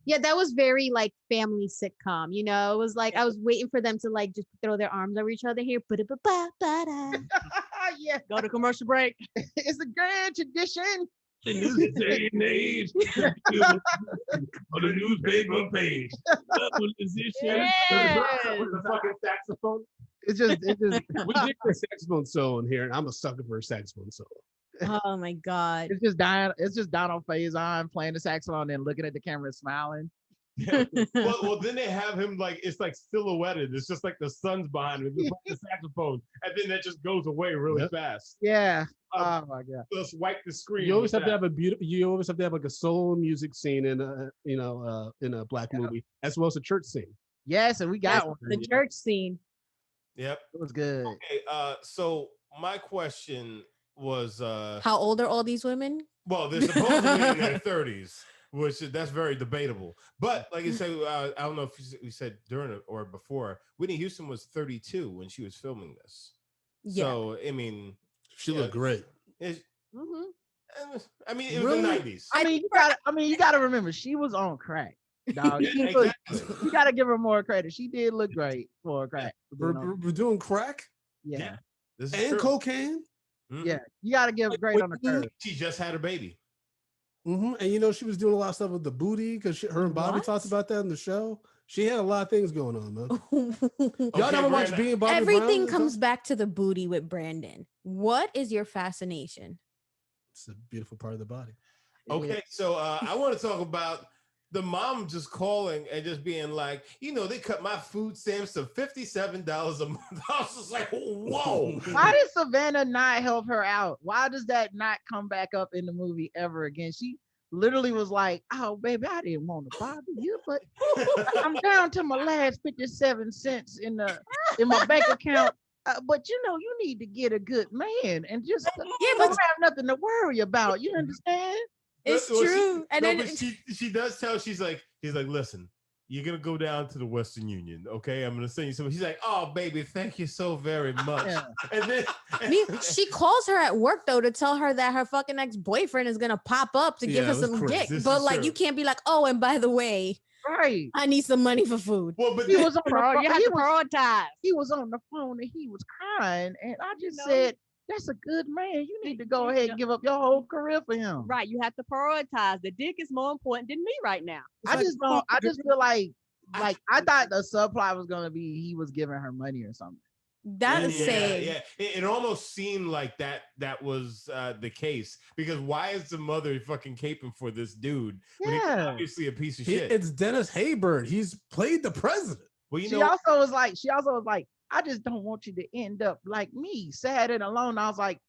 Yeah, that was very like family sitcom, you know. It was like I was waiting for them to like just throw their arms over each other here. yeah, Go to commercial break. it's a grand tradition. the new day and age on the newspaper page. Yes. With the fucking saxophone. It's just We did a saxophone solo in here, and I'm a sucker for a saxophone solo. Oh my god. it's just Donald Faison playing the saxophone and looking at the camera smiling. well, then they have him like it's like silhouetted. It's just like the sun's behind him, just like the saxophone, and then that just goes away really fast. Yeah. Um, Oh my god. Just wipe the screen. You always with have to that. have a beautiful. You always have to have like a soul music scene in a in a black movie, as well as a church scene. Yes, and we got one. The church scene. Yep. It was good. Okay. So my question was, How old are all these women? well, they're supposed to be in their 30s, that's very debatable. But like you said, I don't know if you said during it or before. Whitney Houston was 32 when she was filming this. Yeah. So I mean, She Yeah. looked great. it's, Mhm. I mean, it was the 90s. I mean, you gotta remember, she was on crack, dog. Yeah, exactly. You gotta give her more credit. She did look great for a crack. We're doing crack Yeah. This is and true. cocaine. Mhm. Yeah. You gotta give great on the Whitney- curve. She just had a baby. And she was doing a lot of stuff with the booty because her and Bobby What? talked about that in the show. She had a lot of things going on, man. Y'all Okay, never watched Brandon. Being Bobby Everything Brown? comes back to the booty with Brandon. What is your fascination? It's a beautiful part of the body. Okay, so I want to talk about the mom just calling and just being like, they cut my food stamps to $57 a month. I was just like, whoa. Why did Savannah not help her out? Why does that not come back up in the movie ever again? She literally was like, oh, baby, I didn't want to bother you, but I'm down to my last 57 cents in my bank account. But you need to get a good man and just don't have nothing to worry about. You understand? It's Well, true. And then but she does tell, he's like, listen, you're gonna go down to the Western Union, okay? I'm gonna send you some. He's like, oh baby, thank you so very much. Yeah. And then she calls her at work though to tell her that her fucking ex-boyfriend is gonna pop up to give Yeah, her it was some crazy. dick. This But is like true. you can't be like, oh, and by the way, Right. I need some money for food. well, but He then, was on the Bro, phone. you have to prioritize. He was on the phone and he was crying, and I just No. said, "That's a good man. You need to go ahead and give up your whole career for him." Right. You have to prioritize. The dick is more important than me right now. I just don't. I just feel like I thought the subplot was gonna be he was giving her money or something. That's insane. Yeah. It almost seemed like that was the case, because why is the mother fucking caping for this dude when he's Yeah. obviously a piece of shit? It's Dennis Haysbert. He's played the president. Well, you She know, also was like, I just don't want you to end up like me, sad and alone. I was like,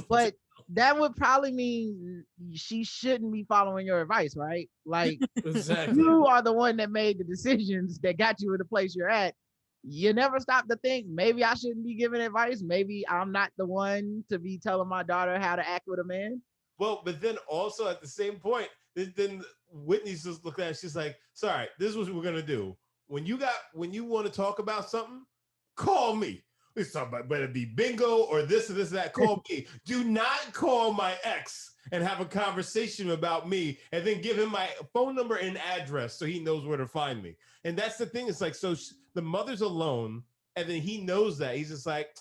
but that would probably mean she shouldn't be following your advice, right? Like, Exactly. you are the one that made the decisions that got you in the place you're at. you never stop to think maybe I shouldn't be giving advice. Maybe I'm not the one to be telling my daughter how to act with a man. Well, but then also at the same point, then Whitney's just looking at it, she's like, sorry, this is what we're gonna do. When you want to talk about something, call me. It's talking about whether it be bingo or this or that. Call me. Do not call my ex and have a conversation about me and then give him my phone number and address so he knows where to find me. And that's the thing. It's like, so the mother's alone, and then he knows that. He's just like,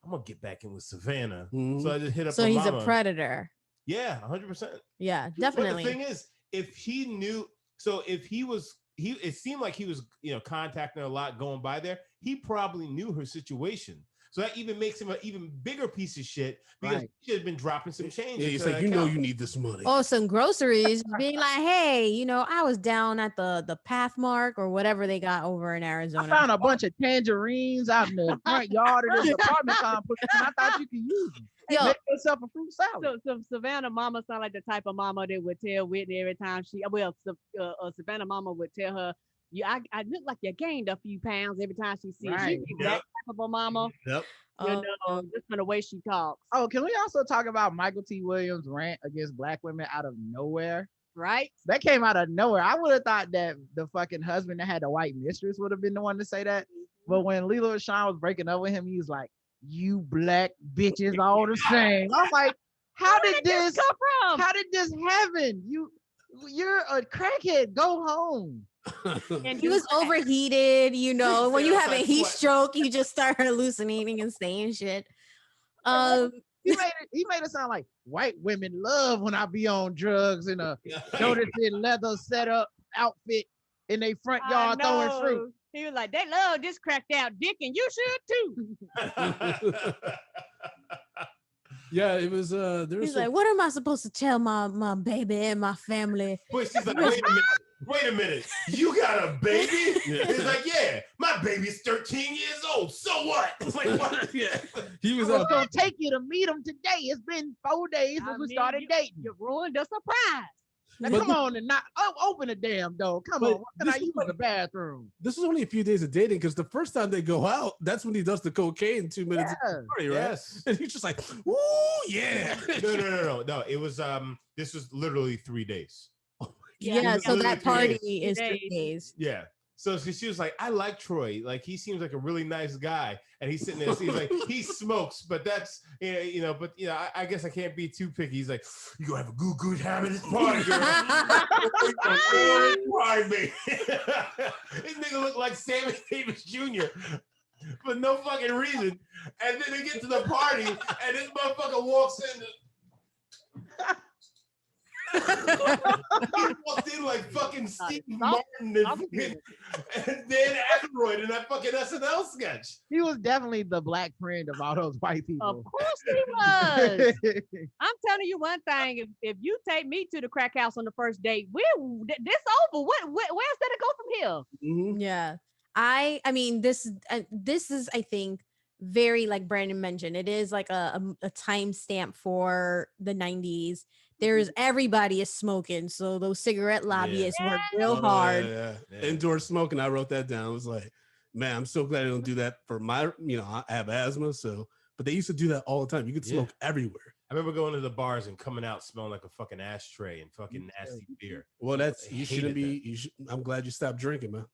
I'm gonna get back in with Savannah. So I just hit up. So he's mama. a predator. Yeah, 100%. Yeah, definitely. But the thing is, if he knew, so if he was, it seemed like he was, contacting her a lot, going by there. He probably knew her situation. So that even makes him an even bigger piece of shit because he should have been dropping some change. Yeah, he's like, you know, you need this money. Oh, some groceries. Being like, hey, I was down at the Pathmark or whatever they got over in Arizona. I found a bunch of tangerines out in the front yard of this apartment complex, and I thought you could use them. Yo, Make yourself a fruit salad. So Savannah mama sound like the type of mama that would tell Whitney every time Savannah mama would tell her, I look like you gained a few pounds every time she sees Right. you. That type of a mama. Yep. Just from the way she talks. Oh, can we also talk about Michael T. Williams' rant against black women out of nowhere? Right? That came out of nowhere. I would have thought that the fucking husband that had the white mistress would have been the one to say that. But when Lilo and Sean was breaking up with him, he was like, "You black bitches all the same." I'm like, how did this come from? How did this happen? You're a crackhead. Go home. And he was overheated, when you have a like heat what? stroke, you just start hallucinating and saying shit. He made it sound like white women love when I be on drugs in a noticed leather setup outfit in their front yard throwing fruit. He was like, they love this cracked out dick, and you should too. Yeah, it was there was He's like, what am I supposed to tell my baby and my family? But she's like, wait a minute. You got a baby? He's like, yeah, my baby's 13 years old. So what? Like, what? Yeah, he was I was gonna take you to meet him today. It's been 4 days since we started dating. You ruined the surprise. Now But come on and open the damn door. Come But on, what can I use the bathroom? This was only a few days of dating because the first time they go out, that's when he does the cocaine 2 minutes into the party, right? Yes. And he's just like, "Ooh, yeah." No. It was this was literally 3 days. Yeah, so literally that 3 party days. is 3 days. Yeah. So she was like, I like Troy. Like, he seems like a really nice guy. And he's sitting there, so he's like, he smokes, but that's, I guess I can't be too picky. He's like, you gonna have a good time at this party, girl. Why me? This nigga look like Sammy Davis Jr. for no fucking reason. And then they get to the party, and this motherfucker walks in. He walked in like fucking Steve Martin and Dan Aykroyd in that fucking SNL sketch. He was definitely the black friend of all those white people. Of course he was. I'm telling you one thing. If you take me to the crack house on the first date, this over. Where's that to go from here? Mhm. Yeah. I mean, this is, I think, very, like Brandon mentioned, it is like a timestamp for the 90s. There's everybody is smoking, so those cigarette lobbyists work real hard. Yeah. Indoor smoking. I wrote that down. I was like, man, I'm so glad I don't do that for my, I have asthma, so. But they used to do that all the time. You could smoke everywhere. I remember going to the bars and coming out smelling like a fucking ashtray and fucking nasty beer. Well, that's I you shouldn't hated be. I'm glad you stopped drinking, man.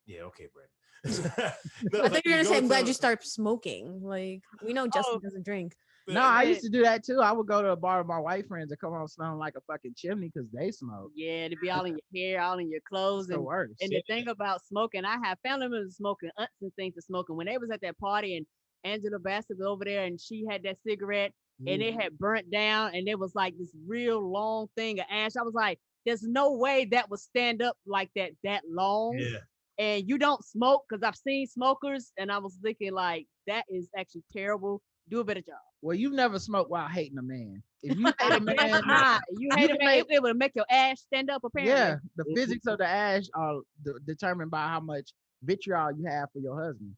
Yeah, okay, Brent. I think you're gonna say, I'm glad you start smoking. Like, we know Justin doesn't drink. No, I used to do that too. I would go to a bar with my white friends and come home smelling like a fucking chimney because they smoke. Yeah, to be all in your hair, all in your clothes. It's the worst. And the thing about smoking, I have family members smoking, aunts and things to smoking. When they was at that party and Angela Bassett was over there and she had that cigarette and it had burnt down and it was like this real long thing of ash. I was like, there's no way that would stand up like that long. Yeah. And you don't smoke, because I've seen smokers and I was thinking like, that is actually terrible. Do a better job. Well, you've never smoked while hating a man. If you hate a man, You hate a man, it would make your ash stand up apparently. yeah, the physics of the ash are determined by how much vitriol you have for your husband.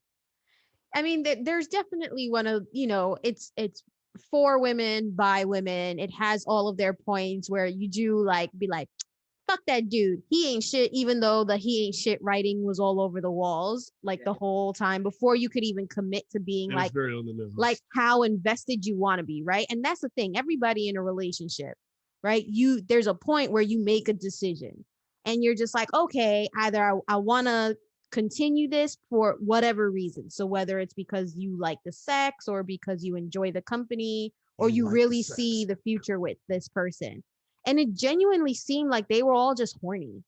I mean, there's definitely one of, it's for women, by women. It has all of their points where you do like be like, fuck that dude. He ain't shit, even though the he ain't shit writing was all over the walls like the whole time before you could even commit to being It was like very on the nose. how invested you want to be, right? And that's the thing. Everybody in a relationship, right? There's a point where you make a decision and you're just like, okay, either I want to continue this for whatever reason. So whether it's because you like the sex or because you enjoy the company or you like the really sex. see the future with this person. And it genuinely seemed like they were all just horny.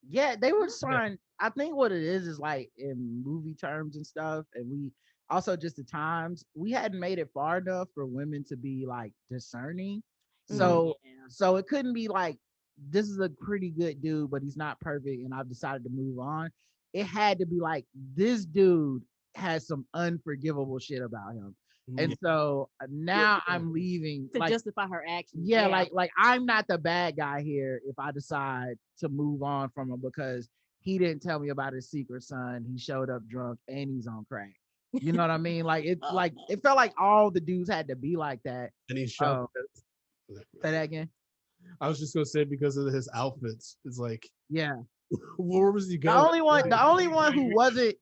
Yeah, they were trying. I think what it is like in movie terms and stuff, and we also just the times we hadn't made it far enough for women to be like discerning. So so it couldn't be like this is a pretty good dude, but he's not perfect, and I've decided to move on. It had to be like this dude has some unforgivable shit about him. And so now I'm leaving to like, justify her actions. yeah, like I'm not the bad guy here if I decide to move on from him because he didn't tell me about his secret son. He showed up drunk and he's on crack. You know what I mean? Like it's like it felt like all the dudes had to be like that. And he shot. Say that again. I was just gonna say because of his outfits, it's like, Yeah. where was he The going? only one who wasn't,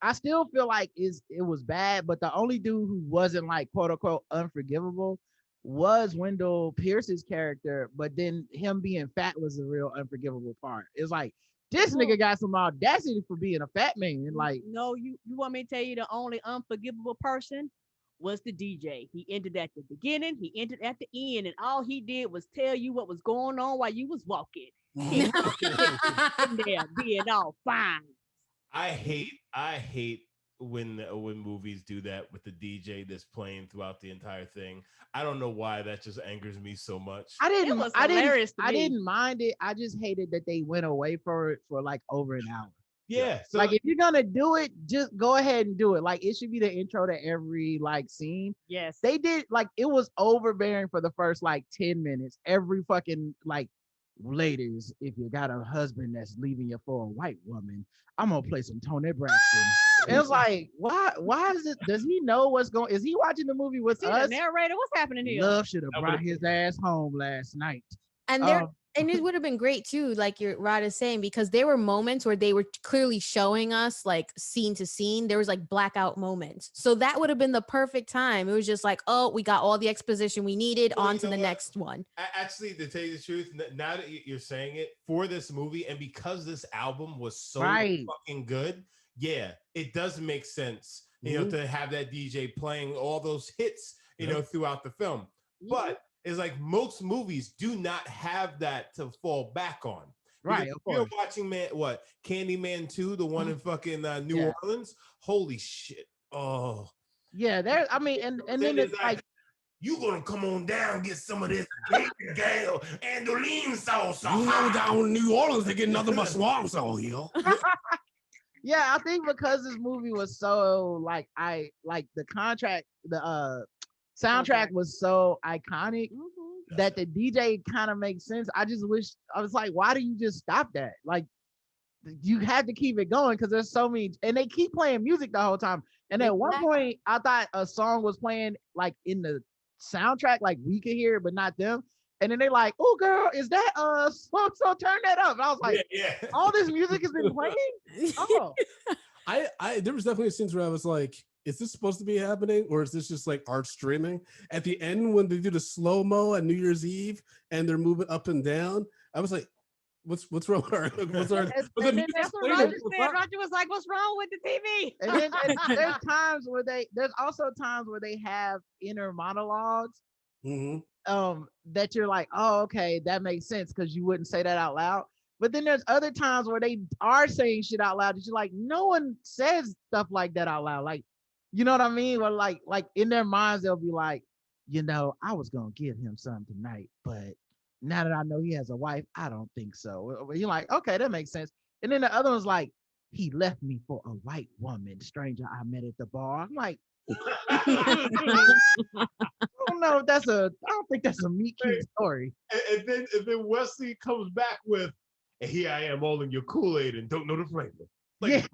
I still feel like it was bad, but the only dude who wasn't like quote unquote unforgivable was Wendell Pierce's character, but then him being fat was the real unforgivable part. It's like this nigga got some audacity for being a fat man. Like, no, you want me to tell you the only unforgivable person was the DJ. He entered at the beginning, he entered at the end, and all he did was tell you what was going on while you was walking. He was in there being all fine. I hate when movies do that with the DJ that's playing throughout the entire thing. I don't know why that just angers me so much. I didn't didn't mind it. I just hated that they went away for it for like over an hour. Yeah, so like if you're gonna do it, just go ahead and do it. Like it should be the intro to every like scene. Yes. They did like it was overbearing for the first like 10 minutes. Every fucking like ladies, if you got a husband that's leaving you for a white woman, I'm gonna play some Tony Braxton. It was like, why is it? Does he know what's going? Is he watching the movie with us? The narrator, what's happening here? Love should have brought his ass home last night. And and it would have been great too, like your Rod is saying, because there were moments where they were clearly showing us like scene to scene. There was like blackout moments. So that would have been the perfect time. It was just like, oh, we got all the exposition we needed, on to the next one. Actually, to tell you the truth, now that you're saying it, for this movie, and because this album was so fucking good, yeah, it does make sense, you know, to have that DJ playing all those hits, you know, throughout the film. But it's like most movies do not have that to fall back on. Right. If you're watching Candyman 2, the one in fucking New Orleans. Holy shit. Oh. Yeah, there. I mean, and then it's like you gonna come on down, get some of this bacon gale and the lean sauce. You know, down in New Orleans, they get nothing but swamp sauce here. Yeah, I think because this movie was so like the contract, the soundtrack was so iconic that the DJ kind of makes sense. I just wish I was like, why do you just stop that? Like, you had to keep it going because there's so many, and they keep playing music the whole time. And at one point, I thought a song was playing like in the soundtrack, like we could hear it, but not them. And then they like, oh girl, is that so turn that up? And I was like, all this music has been playing. Oh, I there was definitely scenes where I was like, is this supposed to be happening, or is this just like art streaming? At the end, when they do the slow-mo at New Year's Eve and they're moving up and down, I was like, what's wrong? That's what Roger said. Roger was like, what's wrong with the TV? And then there's times where there's also times where they have inner monologues that you're like, oh, okay, that makes sense because you wouldn't say that out loud. But then there's other times where they are saying shit out loud that you're like, no one says stuff like that out loud. Like, you know what I mean? Or like in their minds, they'll be like, you know, I was gonna give him some tonight, but now that I know he has a wife, I don't think so. You're like, okay, that makes sense. And then the other one's like, he left me for a white woman, stranger I met at the bar. I'm like, I don't know if I don't think that's a meat cute story. And then Wesley comes back with, and here I am all in your Kool-Aid and don't know the flavor. Like,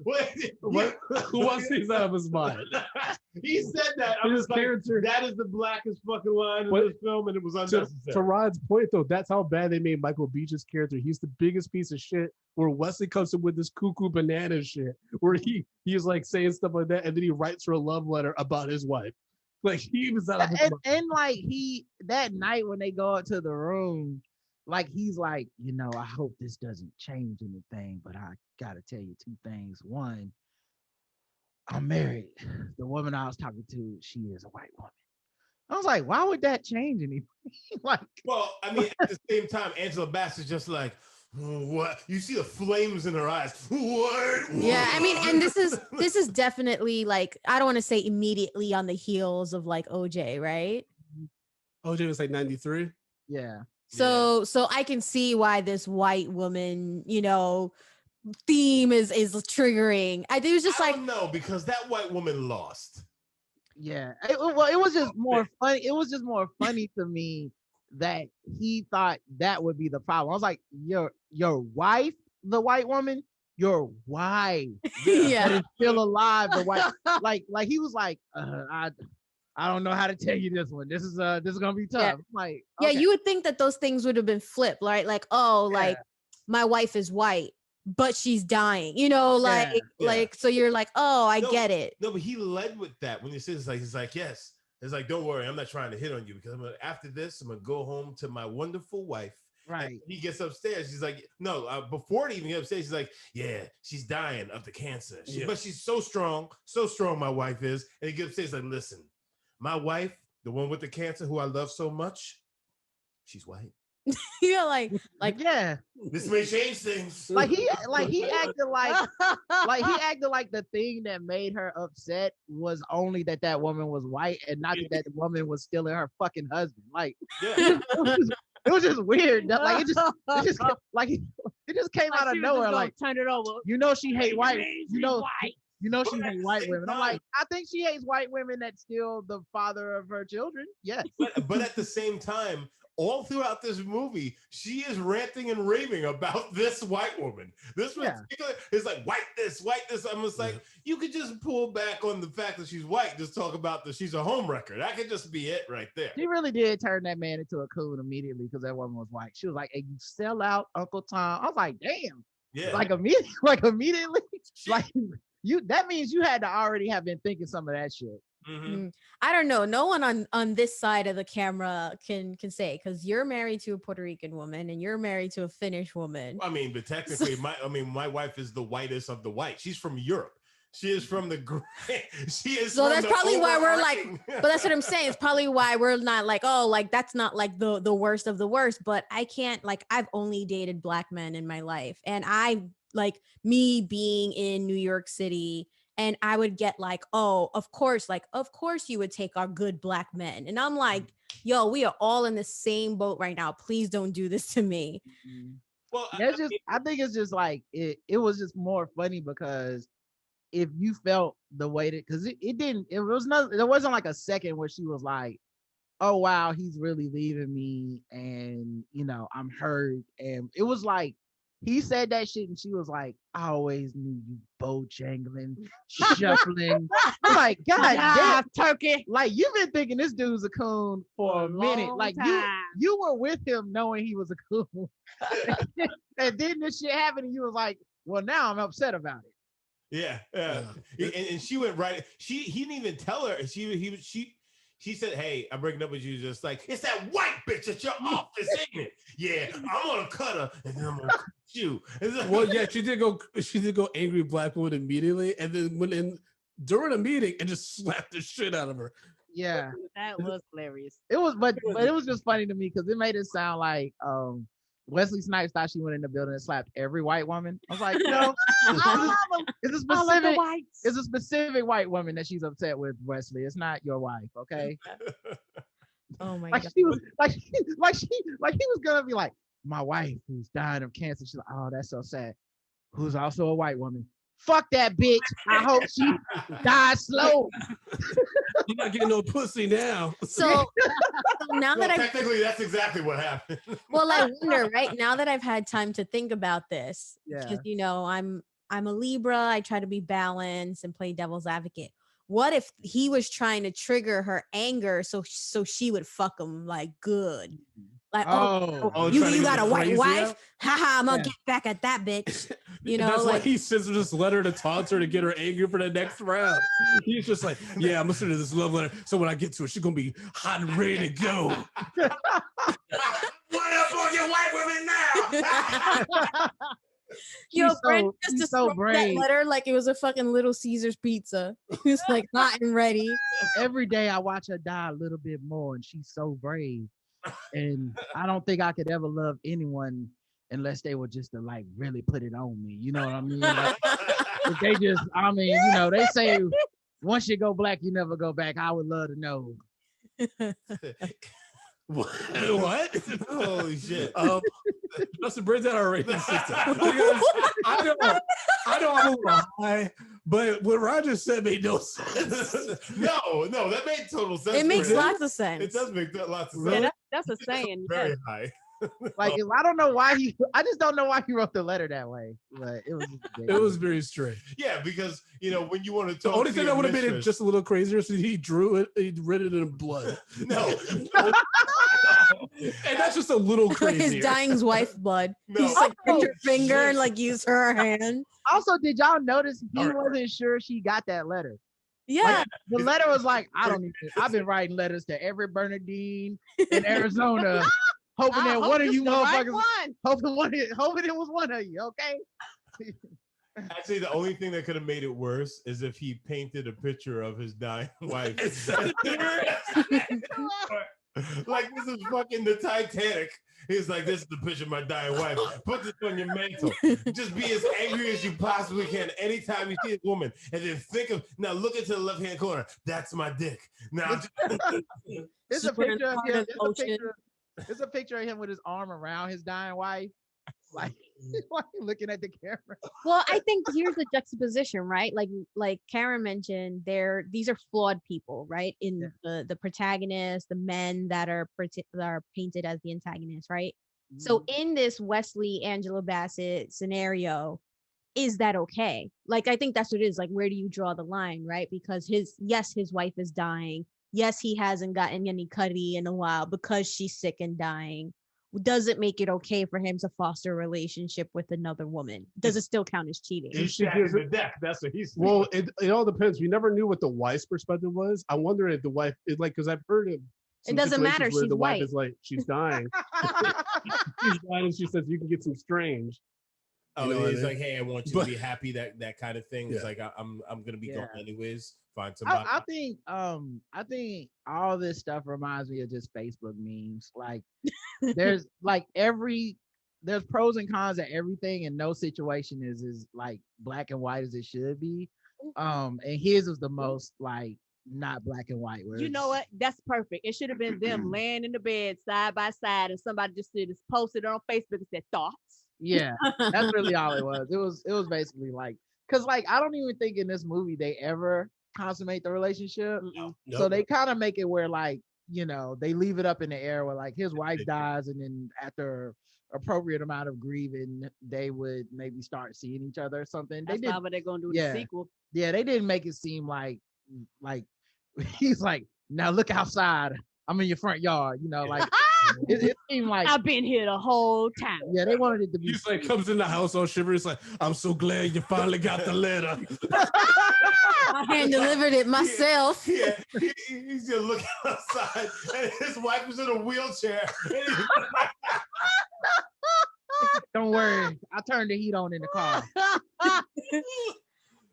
What? Wesley is out of his mind. He said that. I His was like, character- that is the blackest fucking line in What- this film, and it was To unnecessary. Rod's point, though, that's how bad they made Michael Beach's character. He's the biggest piece of shit. Where Wesley comes in with this cuckoo banana shit, where he's like saying stuff like that, and then he writes her a love letter about his wife. Like he was out of his mind. And like that night when they go up to the room, like he's like, I hope this doesn't change anything, but I gotta tell you two things. One, I'm married. The woman I was talking to, she is a white woman. I was like, why would that change anything? Like, Well, I mean, at the same time, Angela Bassett's just like, what? You see the flames in her eyes. What? Yeah, I mean, and this is definitely like, I don't want to say immediately on the heels of like OJ, right? OJ was like 93. yeah. So I can see why this white woman, theme is triggering. I think it was just I like, don't know, because that white woman lost. Yeah. It was just more funny. It was just more funny to me that he thought that would be the problem. I was like, your wife, the white woman, your wife that yeah. is still alive, the white like he was like, I don't know how to tell you this one. This is gonna be tough. Yeah. I'm like, Yeah, okay. you would think that those things would have been flipped, right? Like, oh, like my wife is white, but she's dying, Yeah. like, so you're like, oh, I No, get it. No, but he led with that when he says he's like, yes. It's like, don't worry, I'm not trying to hit on you, because after this, I'm gonna go home to my wonderful wife. Right. And he gets upstairs. He's like, no, before he even gets upstairs, he's like, yeah, she's dying of the cancer. But she's so strong, my wife is. And he gets upstairs, like, listen, my wife, the one with the cancer who I love so much, she's white. like Yeah. This may change things. Like he acted like he acted like the thing that made her upset was only that woman was white and not that the woman was stealing her fucking husband. Like Yeah. it was just weird. Like it just like it just came out of nowhere. Like, turn it over. she hate white. She But at hate the white same women. I'm time- like, I think she hates white women that steal the father of her children. Yes. But at the same time, all throughout this movie, she is ranting and raving about this white woman. This one is like, white this, white this. I'm just like, you could just pull back on the fact that she's white. Just talk about that she's a homewrecker. That could just be it right there. She really did turn that man into a coon immediately because that woman was white. She was like, hey, you sell out Uncle Tom. I was like, damn. Yeah. Like immediately. Like that means you had to already have been thinking some of that shit. Mhm. I don't know. No one on this side of the camera can say, because you're married to a Puerto Rican woman and you're married to a Finnish woman. I mean, but technically, my wife is the whitest of the white. She's from Europe. She is from the she is. So from that's the probably why we're like, overarching- but that's what I'm saying. It's probably why we're not like, oh, like that's not like the worst of the worst. But I can't, like, I've only dated black men in my life, and I like me being in New York City. And I would get like, oh, of course you would take our good black men. And I'm like, yo, we are all in the same boat right now. Please don't do this to me. Well, I think it's just like it was just more funny because if you felt the way that, because there wasn't like a second where she was like, oh wow, he's really leaving me and I'm hurt. And it was like he said that shit and she was like, I always knew you bojangling, shuffling. I'm like, God damn, turkey. Like you've been thinking this dude's a coon for a minute. long Like time. you were with him knowing he was a coon. And then this shit happened and you was like, well, now I'm upset about it. Yeah. And she went right. He didn't even tell her. She said, hey, I'm breaking up with you. Just like, it's that white bitch at your office, isn't it? Yeah, I'm gonna cut her and then I'm gonna cut you. Well, yeah, she did go angry black woman immediately, and then went in during a meeting and just slapped the shit out of her. Yeah. That was hilarious. It was, but it was just funny to me because it made it sound like Wesley Snipes thought she went in the building and slapped every white woman. I was like, no, it's a specific white woman that she's upset with, Wesley. It's not your wife, okay? Oh my Like God. she was he was gonna be like, my wife who's dying of cancer. She's like, oh, that's so sad. Who's also a white woman. Fuck that bitch. I hope she dies slow. You're not getting no pussy now. So now that technically, that's exactly what happened. well, I wonder, right now that I've had time to think about this, Yeah. because I'm a Libra. I try to be balanced and play devil's advocate. What if he was trying to trigger her anger so she would fuck him like good? Like, Oh, you trying to get got the a white crazy wife? out? Haha, I'm gonna Yeah. get back at that bitch. You know, that's why like he sends her this letter to taunt her to get her angry for the next round. He's just like, yeah, I'm gonna send her this love letter. So when I get to her, she's gonna be hot and ready to go. What up on your white women now? yo, She's Brent so- just she's so described that brave. letter like it was a fucking Little Caesars pizza. It's like hot and ready. Every day I watch her die a little bit more, and she's so brave. And I don't think I could ever love anyone unless they were just to like really put it on me. You know what I mean? Like, if they just, I mean, you know, they say once you go black, you never go back. I would love to know. What? Holy shit. Justin, break down our rating system. Because I know I'm a little high, but what Roger said made no sense. no, that made total sense. It makes for him. lots of sense. It does make lots of Yeah, sense. that's a saying. Very Yeah. high. Like, if I don't know why I just don't know why he wrote the letter that way. But it was, It was very strange. Yeah, because you know when you want to The talk. only to thing your that would have made it mistress- just a little crazier is he drew it, he written it in blood. no, And that's just a little crazier. His dying wife's blood. No. He just like pricked her Oh, finger shit. and like used her hand. Also, did y'all notice he Alright. wasn't sure she got that letter? Yeah. The letter was like, I don't even. I've been writing letters to every Bernardine in Arizona, hoping I that hope one of this you the right motherfuckers, one. hoping it was one of you. Okay. Actually, the only thing that could have made it worse is if he painted a picture of his dying wife. Like this is fucking the Titanic. He's like, this is the picture of my dying wife. Put this on your mantle. Just be as angry as you possibly can anytime you see a woman. And then think of, now look into the left-hand corner. That's my dick. Now, It's She a put picture of heart him. in ocean. It's a picture of him with his arm around his dying wife, like looking at the camera. Well, I think here's the juxtaposition, right? Like Karen mentioned, these are flawed people, right? In the protagonists, the men that are painted as the antagonists, right? So in this Wesley Angela Bassett scenario, is that okay? Like, I think that's what it is. Like, where do you draw the line, right? Because his wife is dying. Yes, he hasn't gotten any cutty in a while because she's sick and dying. Does it make it okay for him to foster a relationship with another woman? Does it still count as cheating? It should Jack give in the deck. That's what he's. Well, it all depends. We never knew what the wife's perspective was. I wonder if the wife is like, because I've heard of some doesn't matter, situations where she's the wife white. is like, she's dying. She's dying, and she says you can get some strange. Oh, You know what he's I like, hey, I want you But- to be happy. That kind of thing. It's Yeah. like I'm gonna be Yeah. gone anyways. Find somebody. I think all this stuff reminds me of just Facebook memes. Like there's there's pros and cons of everything, and no situation is like black and white as it should be. And his was the most like not black and white. Where You know it's- what? That's perfect. It should have been them laying in the bed side by side, and somebody just posted on Facebook and said thoughts. Yeah, that's really all it was. It was basically like, cause like I don't even think in this movie they ever consummate the relationship. Mm-mm. So they kind of make it where like, you know, they leave it up in the air where like his wife dies, and then after appropriate amount of grieving, they would maybe start seeing each other or something. That's They did, not what they're gonna do in yeah. the sequel. yeah, they didn't make it seem like he's like, now look outside. I'm in your front yard, you know, like it seemed like I've been here the whole time. yeah, they wanted it to be He's like, comes in the house all shivering. He's like, I'm so glad you finally got the letter. I hand delivered it myself. Yeah, he's just looking outside, and his wife was in a wheelchair. And he's don't worry. I turned the heat on in the car.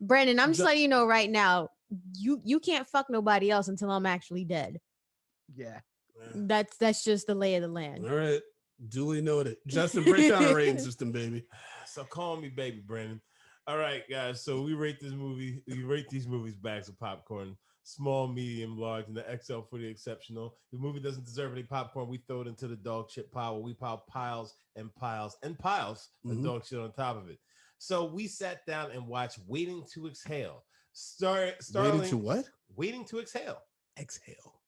Brandon, I'm just The- letting you know right now, you can't fuck nobody else until I'm actually dead. Yeah. That's just the lay of the land. All right, duly noted. Justin, break down our rating system, baby. So call me baby, Brandon. All right, guys. So we rate this movie. We rate these movies bags of popcorn, small, medium, large, and the XL for the exceptional. The movie doesn't deserve any popcorn. We throw it into the dog shit pile. Where we pile piles and piles and piles of Mhm. dog shit on top of it. So we sat down and watched Waiting to Exhale. Starling, Waiting to what? Waiting to Exhale. Exhale.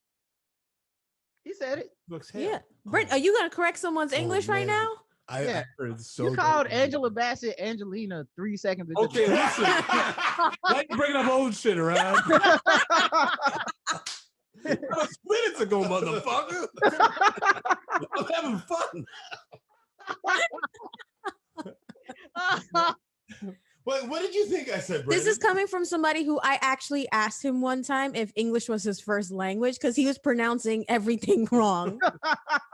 He said it. To exhale. Yeah. Brent, are you gonna correct someone's English right man. now? Yeah. I heard it's so You called good. Angela Bassett Angelina 3 seconds ago. Okay, listen. Why you bringing up old shit around? That was minutes ago, motherfucker. I'm having fun. What did you think I said, Brandon? This is coming from somebody who I actually asked him one time if English was his first language because he was pronouncing everything wrong.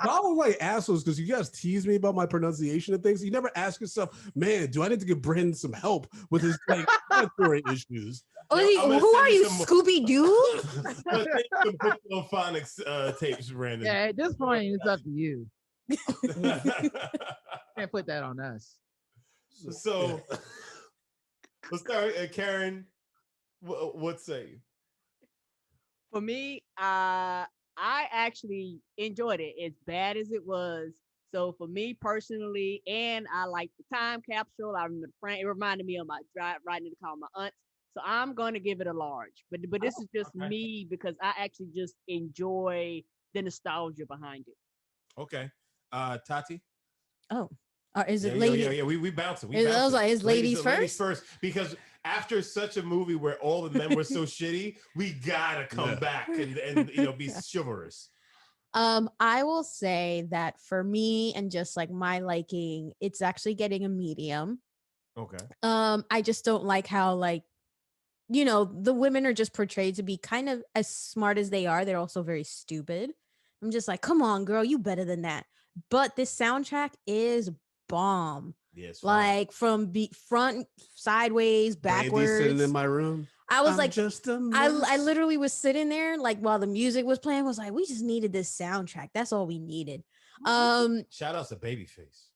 Y'all are like assholes because you guys tease me about my pronunciation of things. You never ask yourself, man, do I need to give Brandon some help with his like auditory issues? Oh, I'm gonna who send are you you, some more- Scooby Doo? Let's take some Piccolo phonics tapes, Brandon. Yeah, at this point, it's up to you. Can't put that on us. So let's start. Karen, what say you? For me, I actually enjoyed it as bad as it was. So for me personally, and I like the time capsule. I remember it reminded me of my riding in the car with my aunts. So I'm going to give it a large. But this is just okay. me because I actually just enjoy the nostalgia behind it. Okay, Tati. Oh, is it Yeah, lady? yeah. We bouncing. It was like, is ladies first because after such a movie where all the men were so shitty, we gotta come back and be chivalrous. I will say that for me and just like my liking, it's actually getting a medium. Okay. I just don't like how the women are just portrayed to be kind of as smart as they are. They're also very stupid. I'm just like, come on, girl, you better than that. But this soundtrack is bomb. Yes. Like from front, sideways, backwards. Brandy sitting in my room. I was I'm like, just a I mess. literally was sitting there like while the music was playing. Was like, we just needed this soundtrack. That's all we needed. Shout out to Babyface.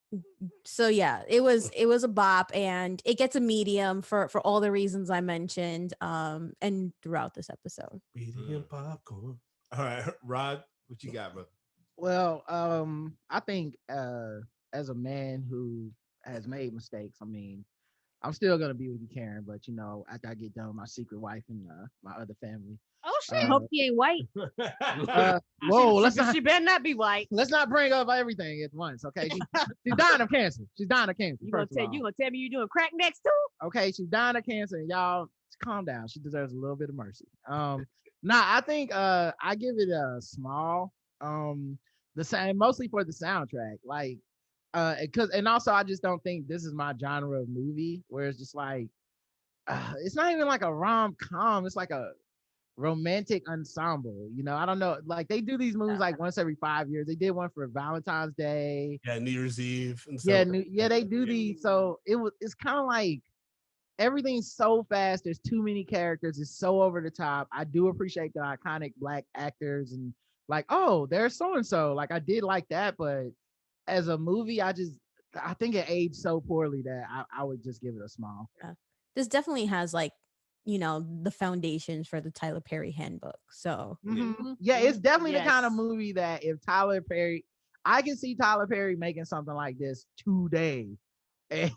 So yeah, it was a bop, and it gets a medium for all the reasons I mentioned. And throughout this episode. Eating popcorn. All right, Rod, what you got, bro? Well, I think as a man who has made mistakes, I mean, I'm still gonna be with you, Karen, but after I get done with my secret wife and my other family. Oh shit! Hope she ain't white. Whoa, She better not be white. let's not bring up everything at once, okay? She's dying of cancer. She's dying of cancer. You gonna tell me you doing crack next too? Okay, she's dying of cancer, and y'all calm down. She deserves a little bit of mercy. I think I give it a small. The same, mostly for the soundtrack, like, and also I just don't think this is my genre of movie, where it's just like, it's not even like a rom-com. It's like a romantic ensemble. I don't know. Like they do these movies like once every 5 years. They did one for Valentine's Day. Yeah, New Year's Eve. And stuff. Yeah, they do these. So it's kind of like everything's so fast. There's too many characters. It's so over the top. I do appreciate the iconic Black actors and like, oh, there's so and so. Like I did like that, but as a movie, I think it aged so poorly that I would just give it a small. This definitely has the foundations for the Tyler Perry handbook. So yeah, it's definitely Yes. the kind of movie that if Tyler Perry, I can see Tyler Perry making something like this today, and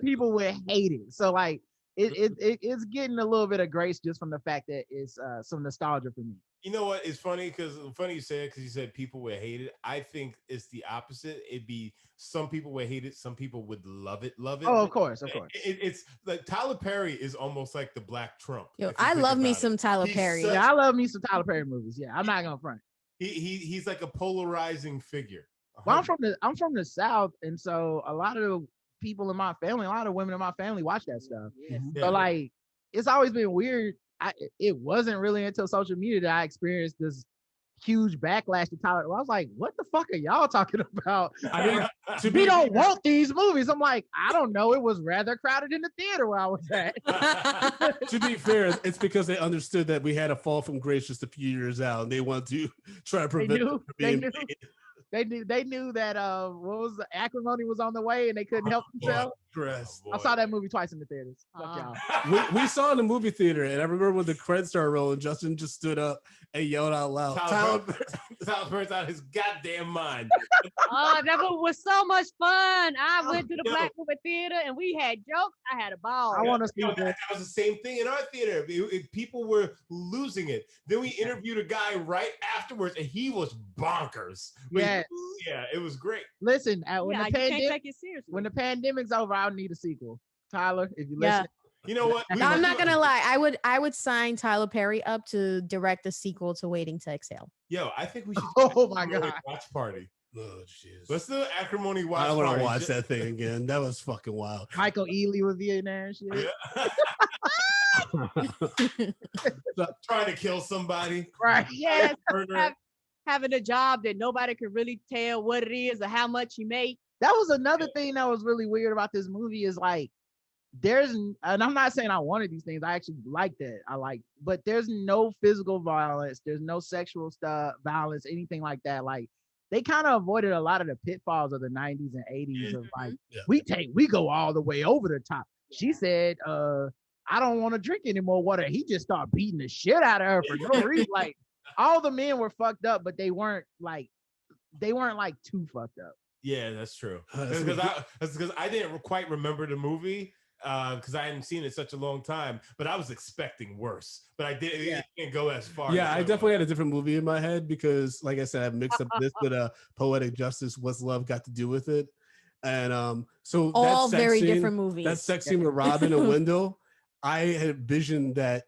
people would hate it. So like it's getting a little bit of grace just from the fact that it's some nostalgia for me. You know what? It's funny you said because you said people would hate it. I think it's the opposite. It'd be some people would hate it, some people would love it. Oh, of course. It's like Tyler Perry is almost like the Black Trump. Yo, if you I think love me about it. some Tyler He's Perry. such- Yeah, I love me some Tyler Perry movies. Yeah, I'm not gonna front. He's like a polarizing figure. Well, I'm from the South, and so a lot of people in my family, a lot of women in my family watch that stuff. Yes. Yeah. So like, it's always been weird. It wasn't really until social media that I experienced this huge backlash to Tyler. I was like, what the fuck are y'all talking about? I mean, to We be don't want these movies. I'm like, I don't know. It was rather crowded in the theater where I was at. to be fair, it's because they understood that we had a fall from grace just a few years out, and they want to try to prevent it from being made. They knew that what was the acrimony was on the way, and they couldn't help themselves. Chris. Oh, I boy. saw that movie twice in the theaters. Fuck Uh, y'all. We saw it in the movie theater, and I remember when the credits started rolling, Justin just stood up and yelled out loud. Tyler Perry's out of his goddamn mind. Oh, that was so much fun. I went to the Yo. Black Movie Theater and we had jokes. I had a ball. I want to see Yo, this. that was the same thing in our theater. People were losing it. Then we interviewed a guy right afterwards, and he was bonkers. Yes. Yeah, it was great. Listen, when Yeah, the you can't pandemic take it seriously. when the pandemic's over, I'll need a sequel. Tyler, if you Yeah. listen, You know what? I'm not gonna lie. I would sign Tyler Perry up to direct a sequel to Waiting to Exhale. Yo, I think we should. Oh my do a God. Watch party. Oh, jeez. Let's do an acrimony watch I don't want party. to watch that thing again. That was fucking wild. Michael Ealy would be in there and shit. Yeah. Trying to kill somebody. Right. Yes, Murder. having a job that nobody could really tell what it is or how much you make. That was another thing that was really weird about this movie is like and I'm not saying I wanted these things. I actually like that. But there's no physical violence. There's no sexual violence, anything like that. Like they kind of avoided a lot of the pitfalls of the 90s and 80s of like, we go all the way over the top. She said, I don't want to drink any more water. He just started beating the shit out of her for no reason. Like all the men were fucked up, but they weren't like too fucked up. Yeah, that's true. That's Because I didn't quite remember the movie because I hadn't seen it such a long time. But I was expecting worse. But I did. Yeah. It didn't go as far. Yeah, as I definitely had a different movie in my head because, like I said, I mixed up this with Poetic Justice. What's love got to do with it? And so All that sex very scene, different movies. That sex scene with Robin and Wendell, I had visioned that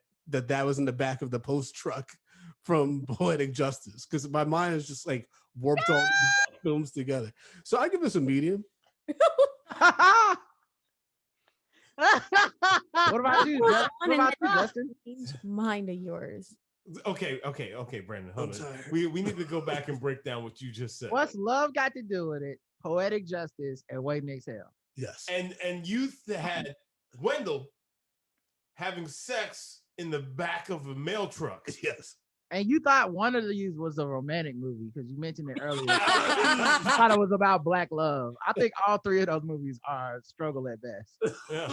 was in the back of the post truck from Poetic Justice because my mind is just like warped all these films together. So I give this a medium. What about you? What about you, Justin? Mind of yours. Okay, Brandon. Hold on. tired. We need to go back and break down what you just said. What's love got to do with it? Poetic Justice and Waiting to Exhale. Yes. And you had Wendell having sex in the back of a mail truck. Yes. And you thought one of these was a romantic movie because you mentioned it earlier. You thought it was about black love. I think all three of those movies are struggle at best. Yeah.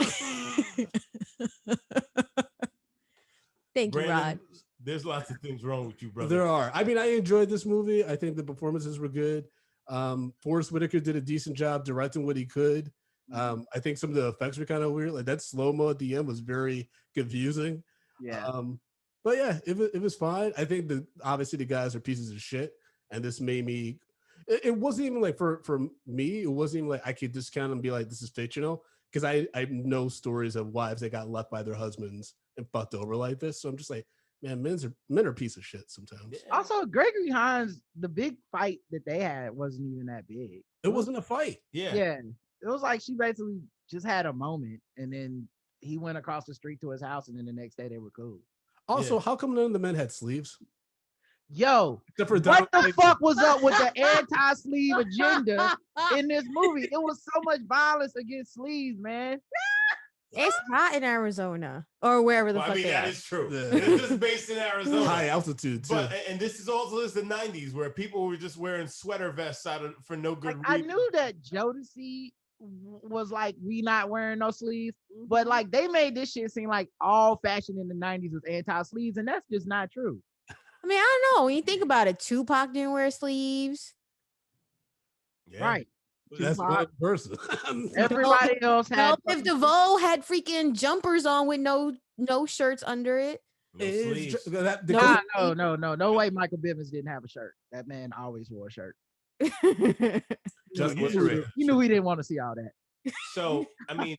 Thank you, Brandon, Rod. there's lots of things wrong with you, brother. There are. I mean, I enjoyed this movie. I think the performances were good. Forrest Whitaker did a decent job directing what he could. I think some of the effects were kind of weird. Like that slow-mo at the end was very confusing. Yeah. But yeah, it was fine. I think obviously the guys are pieces of shit, and this made me. It wasn't even like for me. It wasn't even like I could discount and be like this is fictional because I know stories of wives that got left by their husbands and fucked over like this. So I'm just like, man, men are piece of shit sometimes. Also, Gregory Hines, the big fight that they had wasn't even that big. It wasn't a fight. Yeah. Yeah. It was like she basically just had a moment and then he went across the street to his house and then the next day they were cool. Also, how come none of the men had sleeves? Yo, Except for what the Donald- fuck was up with the anti-sleeve agenda in this movie? It was so much violence against sleeves, man. It's hot in Arizona or wherever the Well, fuck I mean, they that are. is true. Yeah. This is based in Arizona. high altitude too. But and this is also the 90s where people were just wearing sweater vests for no good Like, I reason. knew that Jodeci was like, we not wearing no sleeves, but like they made this shit seem like all fashion in the 90s was anti-sleeves, and that's just not true. I mean, I don't know. When you think about it, Tupac didn't wear sleeves. Yeah. Right. That's one person. Everybody else had If DeVoe had freaking jumpers on with no shirts under it. No sleeves. No way Michael Bivins didn't have a shirt. That man always wore a shirt. Just Yeah. You knew he didn't want to see all that. So, I mean,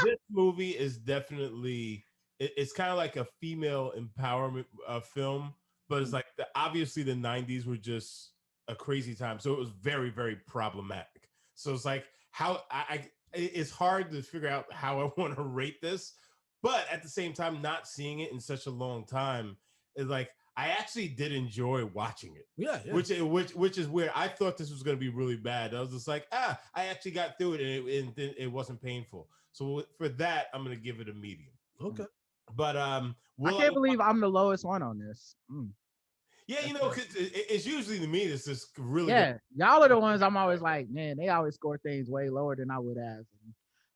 this movie is definitely, it's kind of like a female empowerment film, but it's like obviously the 90s were just a crazy time. So it was very, very problematic. So it's like how it's hard to figure out how I want to rate this, but at the same time, not seeing it in such a long time is like, I actually did enjoy watching it. Yeah. Which is where I thought this was going to be really bad. I was just like, I actually got through it and it wasn't painful. So for that, I'm going to give it a medium. Okay. But I can't believe I'm the lowest one on this. yeah, you know, 'cause it's usually to me this is really Yeah, y'all are the ones I'm always like, man, they always score things way lower than I would have. And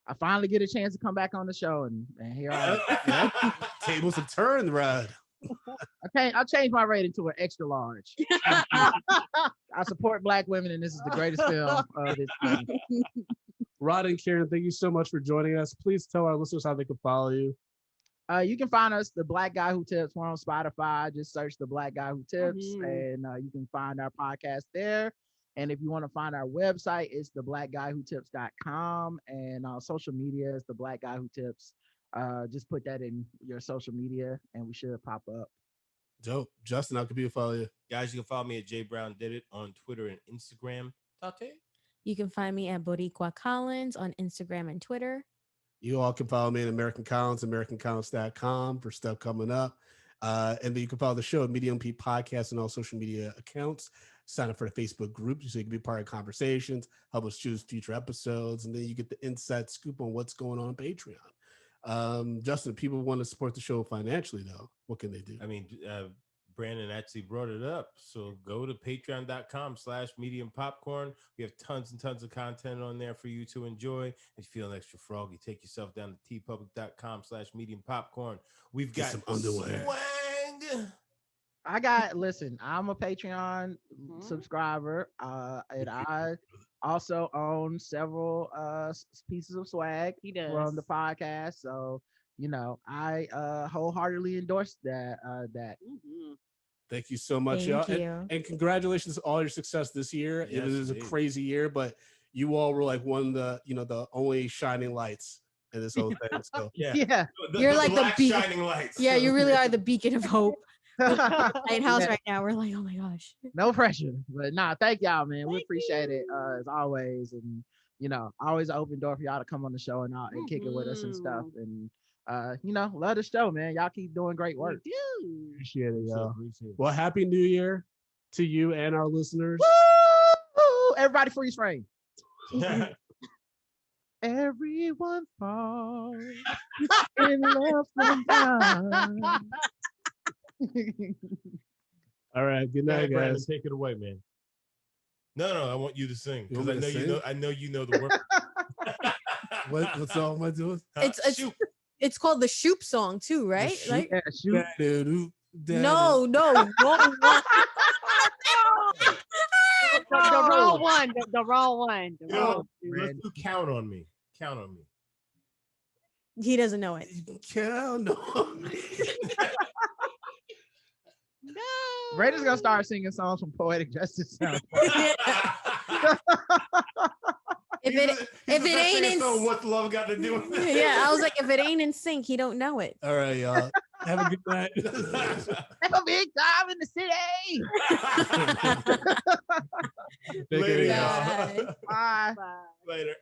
I finally get a chance to come back on the show, and here I am. Tables have turned, Rod. I changed my rating to an extra large. I support Black women, and this is the greatest film of this film. Rod and Karen, thank you so much for joining us. Please tell our listeners how they can follow you. You can find us, The Black Guy Who Tips. We're on Spotify. Just search The Black Guy Who Tips, and you can find our podcast there. And if you want to find our website, it's theblackguywhotips.com, and social media is The Black Guy Who Tips. Just put that in your social media, and we should pop up. Dope. Justin, how can people follow you? Guys, you can follow me at J Brown Did It on Twitter and Instagram. Tate? You can find me at Boricua Collins on Instagram and Twitter. You all can follow me at American Collins, AmericanCollins.com for stuff coming up. And then you can follow the show at Medium P Podcast on all social media accounts. Sign up for the Facebook group so you can be part of conversations, help us choose future episodes, and then you get the inside scoop on what's going on Patreon. Justin, if people want to support the show financially, though, what can they do? I mean, Brandon actually brought it up. So go to patreon.com/medium popcorn. We have tons and tons of content on there for you to enjoy. If you feel an extra froggy, take yourself down to tpublic.com/medium popcorn. We've got some underwear. Swag. I'm a Patreon subscriber, and I also own several pieces of swag He does. from the podcast. So, I wholeheartedly endorse that. Thank you so much, Thank y'all. you. And congratulations on all your success this year. It Yes, is a indeed. crazy year, but you all were like one of the, the only shining lights in this whole thing. So Yeah. Yeah. You're like the black beat- shining lights. Yeah, you really are the beacon of hope. Lighthouse Yeah. right now. We're like, oh my gosh. No pressure. But thank y'all, man. We appreciate it as always. And, always an open door for y'all to come on the show and kick it with us and stuff. And, love the show, man. Y'all keep doing great work. We do. appreciate it, y'all. Appreciate it. Well, happy New Year to you and our listeners. Woo! Everybody freeze frame. Everyone falls in love sometimes. All right, good night, Brandon, guys. take it away, man. No, I want you to sing You because want me to sing? I know you know the word. What's all am I doing? Shoot. It's called the Shoop song too, right? Shoop. Like Yeah, shoot. no. The wrong one. The wrong one. The You know, wrong let's do count on me. Count on me. He doesn't know it. You can count on me. No. Brandon's gonna start singing songs from Poetic Justice. Now. If it ain't in so what's love got to do with it? yeah, I was like, if it ain't in sync, he don't know it. All right, y'all. Have a good night. Have a big time in the city. Take care, Later, y'all. y'all. Bye. Bye. Later.